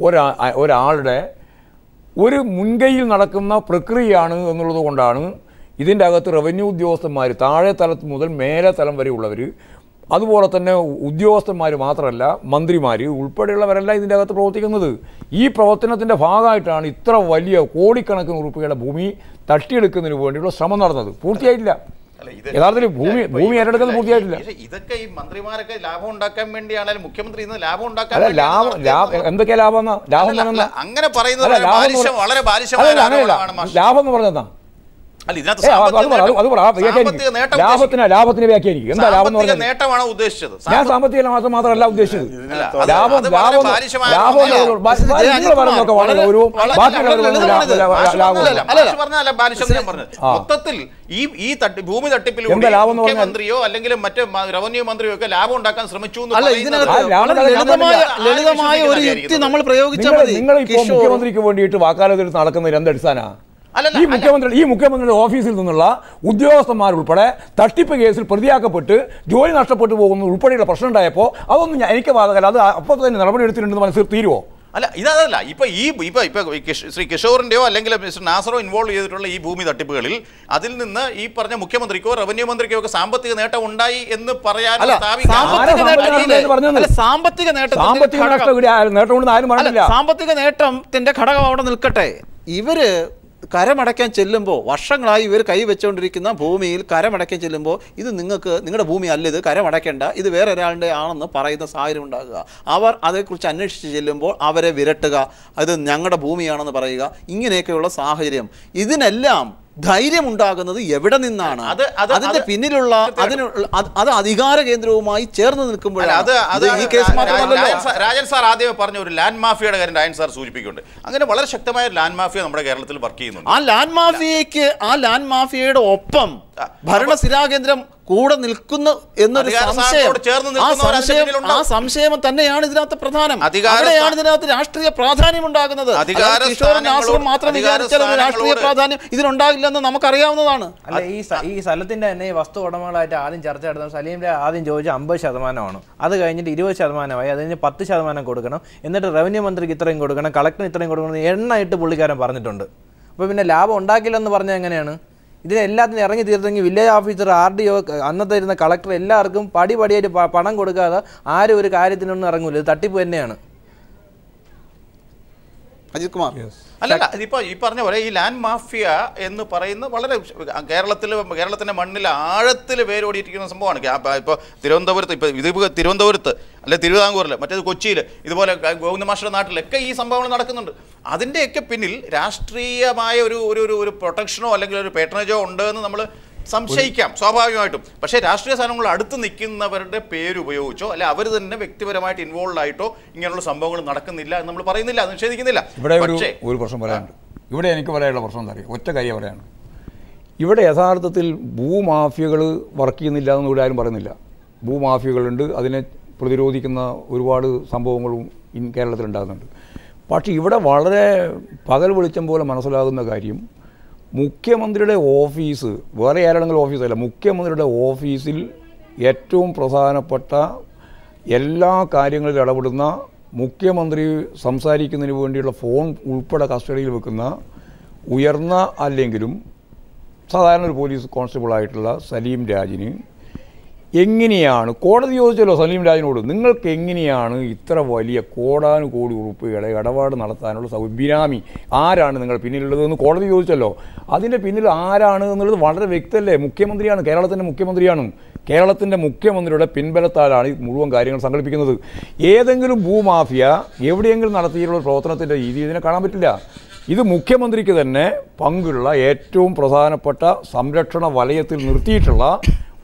ഒരാളുടെ ഒരു മുൻകൈയിൽ നടക്കുന്ന പ്രക്രിയയാണ് എന്നുള്ളത് കൊണ്ടാണ് ഇതിൻ്റെ അകത്ത് റവന്യൂ ഉദ്യോഗസ്ഥന്മാർ, താഴെ തലത്ത് മുതൽ മേലെ തലം വരെയുള്ളവർ, അതുപോലെ തന്നെ ഉദ്യോഗസ്ഥന്മാർ മാത്രമല്ല മന്ത്രിമാർ ഉൾപ്പെടെയുള്ളവരെല്ലാം ഇതിൻ്റെ അകത്ത് പ്രവർത്തിക്കുന്നത്. ഈ പ്രവർത്തനത്തിൻ്റെ ഭാഗമായിട്ടാണ് ഇത്ര വലിയ കോടിക്കണക്കിന് രൂപയുടെ ഭൂമി തട്ടിയെടുക്കുന്നതിന് വേണ്ടിയുള്ള ശ്രമം നടന്നത്. പൂർത്തിയായിട്ടില്ല. യഥാർത്ഥത്തിൽ ഭൂമി ഏറ്റെടുക്കുന്നത് പൂർത്തിയായിട്ടില്ല. ഇതൊക്കെ ഈ മന്ത്രിമാരൊക്കെ ലാഭം ഉണ്ടാക്കാൻ വേണ്ടിയാണെങ്കിലും മുഖ്യമന്ത്രി ഇന്ന് ലാഭം ഉണ്ടാക്കാൻ എന്തൊക്കെയാ ലാഭം അങ്ങനെ പറയുന്നത് ലാഭം എന്ന് പറഞ്ഞാ ലാഭത്തിന് വ്യാഖ്യാനിക്കും. എന്താ ലാഭം എന്ന് പറഞ്ഞാൽ നേട്ടമാണോ ഉദ്ദേശിച്ചത്? ഞാൻ സാമ്പത്തിക മാത്രമല്ല ഉദ്ദേശിച്ചത്. മൊത്തത്തിൽ ഈ ഭൂമി തട്ടിപ്പിലൂടെ മുഖ്യമന്ത്രിയോ അല്ലെങ്കിൽ മറ്റു റവന്യൂ മന്ത്രിയോ ഒക്കെ ലാഭം ഉണ്ടാക്കാൻ ശ്രമിച്ചു. ലളിതമായ ഒരു യുക്തി നമ്മൾ പ്രയോഗിച്ചാൽ മതി. നിങ്ങൾ ഇപ്പോൾ മുഖ്യമന്ത്രിക്ക് വേണ്ടിയിട്ട് വാക്കാലത്തിൽ നടക്കുന്നതിന് എന്തടിസ്ഥാന? ഈ മുഖ്യമന്ത്രിയുടെ ഓഫീസിൽ നിന്നുള്ള ഉദ്യോഗസ്ഥന്മാരുൾപ്പെടെ തട്ടിപ്പ് കേസിൽ പ്രതിയാക്കപ്പെട്ട് ജോലി നഷ്ടപ്പെട്ടു പോകുന്ന ഉൾപ്പെടെയുള്ള പ്രശ്നം ഉണ്ടായപ്പോൾ അതൊന്നും എനിക്ക് ബാധകമല്ല. അത് അപ്പോൾ തന്നെ നടപടി എടുത്തിട്ടുണ്ടെന്ന് മനസ്സിൽ തീരുമോ? അല്ല, ഇതല്ല. ശ്രീ കിഷോറിൻ്റെയോ അല്ലെങ്കിൽ മിസ്റ്റർ നാസറോ ഇൻവോൾവ് ചെയ്തിട്ടുള്ള ഈ ഭൂമി തട്ടിപ്പുകളിൽ അതിൽ നിന്ന് ഈ പറഞ്ഞ ഉണ്ടായ മുഖ്യമന്ത്രിക്കോ റവന്യൂ മന്ത്രിക്കോ ഒക്കെ സാമ്പത്തിക നേട്ടം ഉണ്ടായി എന്ന് പറയാൻ സാമ്പത്തിക നേട്ടത്തിന്റെ ഘടകം അവിടെ നിൽക്കട്ടെ. ഇവര് കരമടയ്ക്കാൻ ചെല്ലുമ്പോൾ വർഷങ്ങളായി ഇവർ കൈവച്ചുകൊണ്ടിരിക്കുന്ന ഭൂമിയിൽ കരമടയ്ക്കാൻ ചെല്ലുമ്പോൾ ഇത് നിങ്ങളുടെ ഭൂമി അല്ല, ഇത് കരമടയ്ക്കേണ്ട, ഇത് വേറെ ഒരാളുടെ ആണെന്ന് പറയുന്ന സാഹചര്യം ഉണ്ടാകുക. അവർ അതേക്കുറിച്ച് അന്വേഷിച്ച് ചെല്ലുമ്പോൾ അവരെ വിരട്ടുക, അത് ഞങ്ങളുടെ ഭൂമിയാണെന്ന് പറയുക. ഇങ്ങനെയൊക്കെയുള്ള സാഹചര്യം, ഇതിനെല്ലാം ധൈര്യം ഉണ്ടാകുന്നത് എവിടെ നിന്നാണ്? അതിന്റെ പിന്നിലുള്ള അത് അധികാര കേന്ദ്രവുമായി ചേർന്ന് നിൽക്കുമ്പോഴാണ്. ഈ കേസ് മാത്രമല്ലല്ലോ. രാജൻ സാർ ആദ്യമേ പറഞ്ഞ ഒരു ലാൻഡ് മാഫിയയുടെ കാര്യം രാജൻ സാർ സൂചിപ്പിക്കുന്നുണ്ട്. അങ്ങനെ വളരെ ശക്തമായ ലാൻഡ് മാഫിയ നമ്മുടെ കേരളത്തിൽ വർക്ക് ചെയ്യുന്നുണ്ട്. ആ ലാൻഡ് മാഫിയയുടെ ഒപ്പം ഭരണസിരാകേന്ദ്രം കൂടെ നിൽക്കുന്നു എന്നൊരു സംശയം തന്നെയാണ് ഇതിനകത്ത് പ്രധാനം. അവിടെയാണ് ഇതിനകത്ത് രാഷ്ട്രീയ പ്രാധാന്യം ഉണ്ടാകുന്നത്. മാത്രം വിചാരിച്ചാൽ ഒരു രാഷ്ട്രീയ പ്രാധാന്യം ഇതിനുണ്ടാകില്ലെന്ന് നമുക്കറിയാവുന്നതാണ്. അല്ല, ഈ സ്ഥലത്തിന്റെ തന്നെ ഈ വസ്തു ഉടമകളായിട്ട് ആദ്യം ചർച്ച നടത്തുന്നത് സലീമിന്റെ ആദ്യം ചോദിച്ച 50%. അത് കഴിഞ്ഞിട്ട് 20%, അത് കഴിഞ്ഞ് 10% കൊടുക്കണം, എന്നിട്ട് റവന്യൂ മന്ത്രിക്ക് ഇത്രയും കൊടുക്കണം, കളക്ടറിന് ഇത്രയും കൊടുക്കണം, എണ്ണയിട്ട് പുള്ളിക്കാരൻ പറഞ്ഞിട്ടുണ്ട്. അപ്പോൾ പിന്നെ ലാഭം ഉണ്ടാക്കില്ലെന്ന് പറഞ്ഞാൽ എങ്ങനെയാണ്? ഇതിനെല്ലാത്തിനും ഇറങ്ങി തീർത്തെങ്കിൽ വില്ലേജ് ഓഫീസർ, RDO, അന്നത്തെ ഇരുന്ന കളക്ടർ എല്ലാവർക്കും പടിപടിയായിട്ട് പണം കൊടുക്കാതെ ആരും ഒരു കാര്യത്തിനൊന്നും ഇറങ്ങൂല. ഇത് തട്ടിപ്പ് തന്നെയാണ്. അജിത് കുമാർ, അല്ലല്ല, ഇതിപ്പോൾ ഈ പറഞ്ഞ പോലെ ഈ ലാൻഡ് മാഫിയ എന്ന് പറയുന്നത് വളരെ കേരളത്തിൻ്റെ മണ്ണിൽ ആഴത്തിൽ വേരോടിയിരിക്കുന്ന സംഭവമാണ്. ഇപ്പോൾ തിരുവനന്തപുരത്ത്, ഇപ്പോൾ തിരുവനന്തപുരത്ത് അല്ലെ തിരുവിതാംകൂറിൽ, മറ്റേത് കൊച്ചിയിൽ, ഇതുപോലെ ഗോവിന്ദ മാസ്റ്ററുടെ നാട്ടിലൊക്കെ ഈ സംഭവങ്ങൾ നടക്കുന്നുണ്ട്. അതിൻ്റെയൊക്കെ പിന്നിൽ രാഷ്ട്രീയമായ ഒരു പ്രൊട്ടക്ഷനോ അല്ലെങ്കിൽ ഒരു പേട്രണേജോ ഉണ്ട് എന്ന് നമ്മൾ സംശയിക്കാം സ്വാഭാവികമായിട്ടും. പക്ഷേ രാഷ്ട്രീയ സ്ഥാനങ്ങൾ അടുത്ത് നിൽക്കുന്നവരുടെ പേരുപയോഗിച്ചോ അല്ലെ അവർ തന്നെ വ്യക്തിപരമായിട്ട് ഇൻവോൾവ് ആയിട്ടോ ഇങ്ങനെയുള്ള സംഭവങ്ങൾ നടക്കുന്നില്ല എന്ന് നമ്മൾ പറയുന്നില്ല, നിഷേധിക്കുന്നില്ല. ഇവിടെ ഒരു പ്രശ്നം പറയാനുണ്ട്. ഇവിടെ എനിക്ക് പറയാനുള്ള പ്രശ്നം എന്താ അറിയാം, ഒറ്റ കാര്യം പറയാണ്. ഇവിടെ യഥാർത്ഥത്തിൽ ഭൂമാഫിയകൾ വർക്ക് ചെയ്യുന്നില്ല എന്ന് ഇവിടെ ആരും പറയുന്നില്ല. ഭൂമാഫിയകളുണ്ട്, അതിനെ പ്രതിരോധിക്കുന്ന ഒരുപാട് സംഭവങ്ങളും കേരളത്തിലുണ്ടാകുന്നുണ്ട്. പക്ഷേ ഇവിടെ വളരെ പകൽ വെളിച്ചം പോലെ മനസ്സിലാകുന്ന കാര്യം, മുഖ്യമന്ത്രിയുടെ ഓഫീസ് വേറെ ആരാണെങ്കിലും ഓഫീസല്ല, മുഖ്യമന്ത്രിയുടെ ഓഫീസിൽ ഏറ്റവും പ്രധാനപ്പെട്ട എല്ലാ കാര്യങ്ങളിലും ഇടപെടുന്ന, മുഖ്യമന്ത്രി സംസാരിക്കുന്നതിന് വേണ്ടിയുള്ള ഫോൺ ഉൾപ്പെടെ കസ്റ്റഡിയിൽ വെക്കുന്ന ഉയർന്ന അല്ലെങ്കിലും സാധാരണ ഒരു പോലീസ് കോൺസ്റ്റബിളായിട്ടുള്ള സലീം രാജിന് എങ്ങനെയാണ്, കോടതി ചോദിച്ചല്ലോ സലീം രാജിനോട്, നിങ്ങൾക്ക് എങ്ങനെയാണ് ഇത്ര വലിയ കോടാനുകോടി ഉറുപ്പികളെ ഇടപാട് നടത്താനുള്ള ബിനാമി ആരാണ് നിങ്ങൾ പിന്നിലുള്ളതെന്ന് കോടതി ചോദിച്ചല്ലോ. അതിൻ്റെ പിന്നിൽ ആരാണ് എന്നുള്ളത് വളരെ വ്യക്തമല്ലേ? മുഖ്യമന്ത്രിയാണ്, കേരളത്തിൻ്റെ മുഖ്യമന്ത്രിയാണ്. കേരളത്തിൻ്റെ മുഖ്യമന്ത്രിയുടെ പിൻബലത്താലാണ് ഈ മുഴുവൻ കാര്യങ്ങൾ സംഘടിപ്പിക്കുന്നത്. ഏതെങ്കിലും ഭൂമാഫിയ എവിടെയെങ്കിലും നടത്തിയിട്ടുള്ള പ്രവർത്തനത്തിൻ്റെ രീതി ഇതിനെ കാണാൻ പറ്റില്ല. ഇത് മുഖ്യമന്ത്രിക്ക് തന്നെ പങ്കുള്ള ഏറ്റവും പ്രധാനപ്പെട്ട സംരക്ഷണ വലയത്തിൽ നിർത്തിയിട്ടുള്ള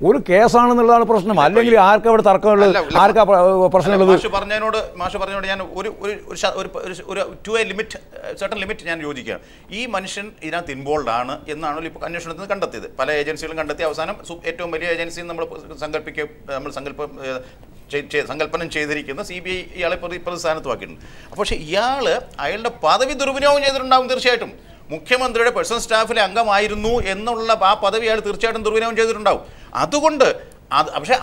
ഒരു കേസാണെന്നുള്ളതാണ് പ്രശ്നം. അല്ലെങ്കിൽ ആർക്കാ അവിടെ തർക്കമുള്ളത്, ആർക്കാ പ്രശ്നമുള്ളത്? മാഷ് പറഞ്ഞോട് ഞാൻ ഒരു to a limit, certain limit ഞാൻ യോജിക്കുകയാണ്. ഈ മനുഷ്യൻ ഇതിനകത്ത് ഇൻവോൾവ് ആണ് എന്നാണല്ലോ ഇപ്പോൾ അന്വേഷണത്തിൽ കണ്ടെത്തിയത്. പല ഏജൻസികളും കണ്ടെത്തി അവസാനം ഏറ്റവും വലിയ ഏജൻസി നമ്മൾ സങ്കല്പനം ചെയ്തിരിക്കുന്ന CBI ഇയാളെ പ്രതിസ്ഥാനത്തുമാക്കിയിട്ടുണ്ട്. പക്ഷേ അയാളുടെ പദവി ദുർവിനിയോഗം ചെയ്തിട്ടുണ്ടാകും തീർച്ചയായിട്ടും. മുഖ്യമന്ത്രിയുടെ പേഴ്സണൽ സ്റ്റാഫിലെ അംഗമായിരുന്നു എന്നുള്ള ആ പദവി അയാൾ തീർച്ചയായിട്ടും ദുർവിനിയോഗം ചെയ്തിട്ടുണ്ടാവും. അതുകൊണ്ട് പക്ഷേ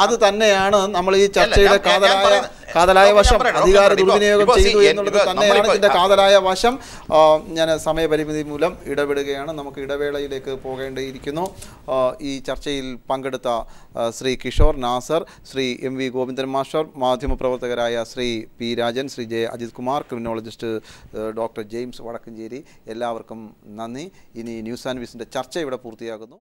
അത് തന്നെയാണ് നമ്മൾ ഈ ചർച്ചയുടെ കാതലായ വശം. അധികാര ദുർവിനിയോഗം ചെയ്തു എന്നുള്ളത് തന്നെയാണ് ഇതിൻ്റെ കാതലായ വശം. ഞാൻ സമയപരിമിതി മൂലം ഇടപെടുകയാണ്. നമുക്ക് ഇടവേളയിലേക്ക് പോകേണ്ടിയിരിക്കുന്നു. ഈ ചർച്ചയിൽ പങ്കെടുത്ത ശ്രീ കിഷോർ, നാസർ, ശ്രീ MV ഗോവിന്ദൻ മാസ്റ്റർ, മാധ്യമപ്രവർത്തകരായ Shri P Rajan, Shri J Ajith Kumar, criminologist doctor James Vadakkancherry, എല്ലാവർക്കും നന്ദി. ഇനി ന്യൂസ് ആൻഡ് വ്യൂസിൻ്റെ ചർച്ച ഇവിടെ പൂർത്തിയാകുന്നു.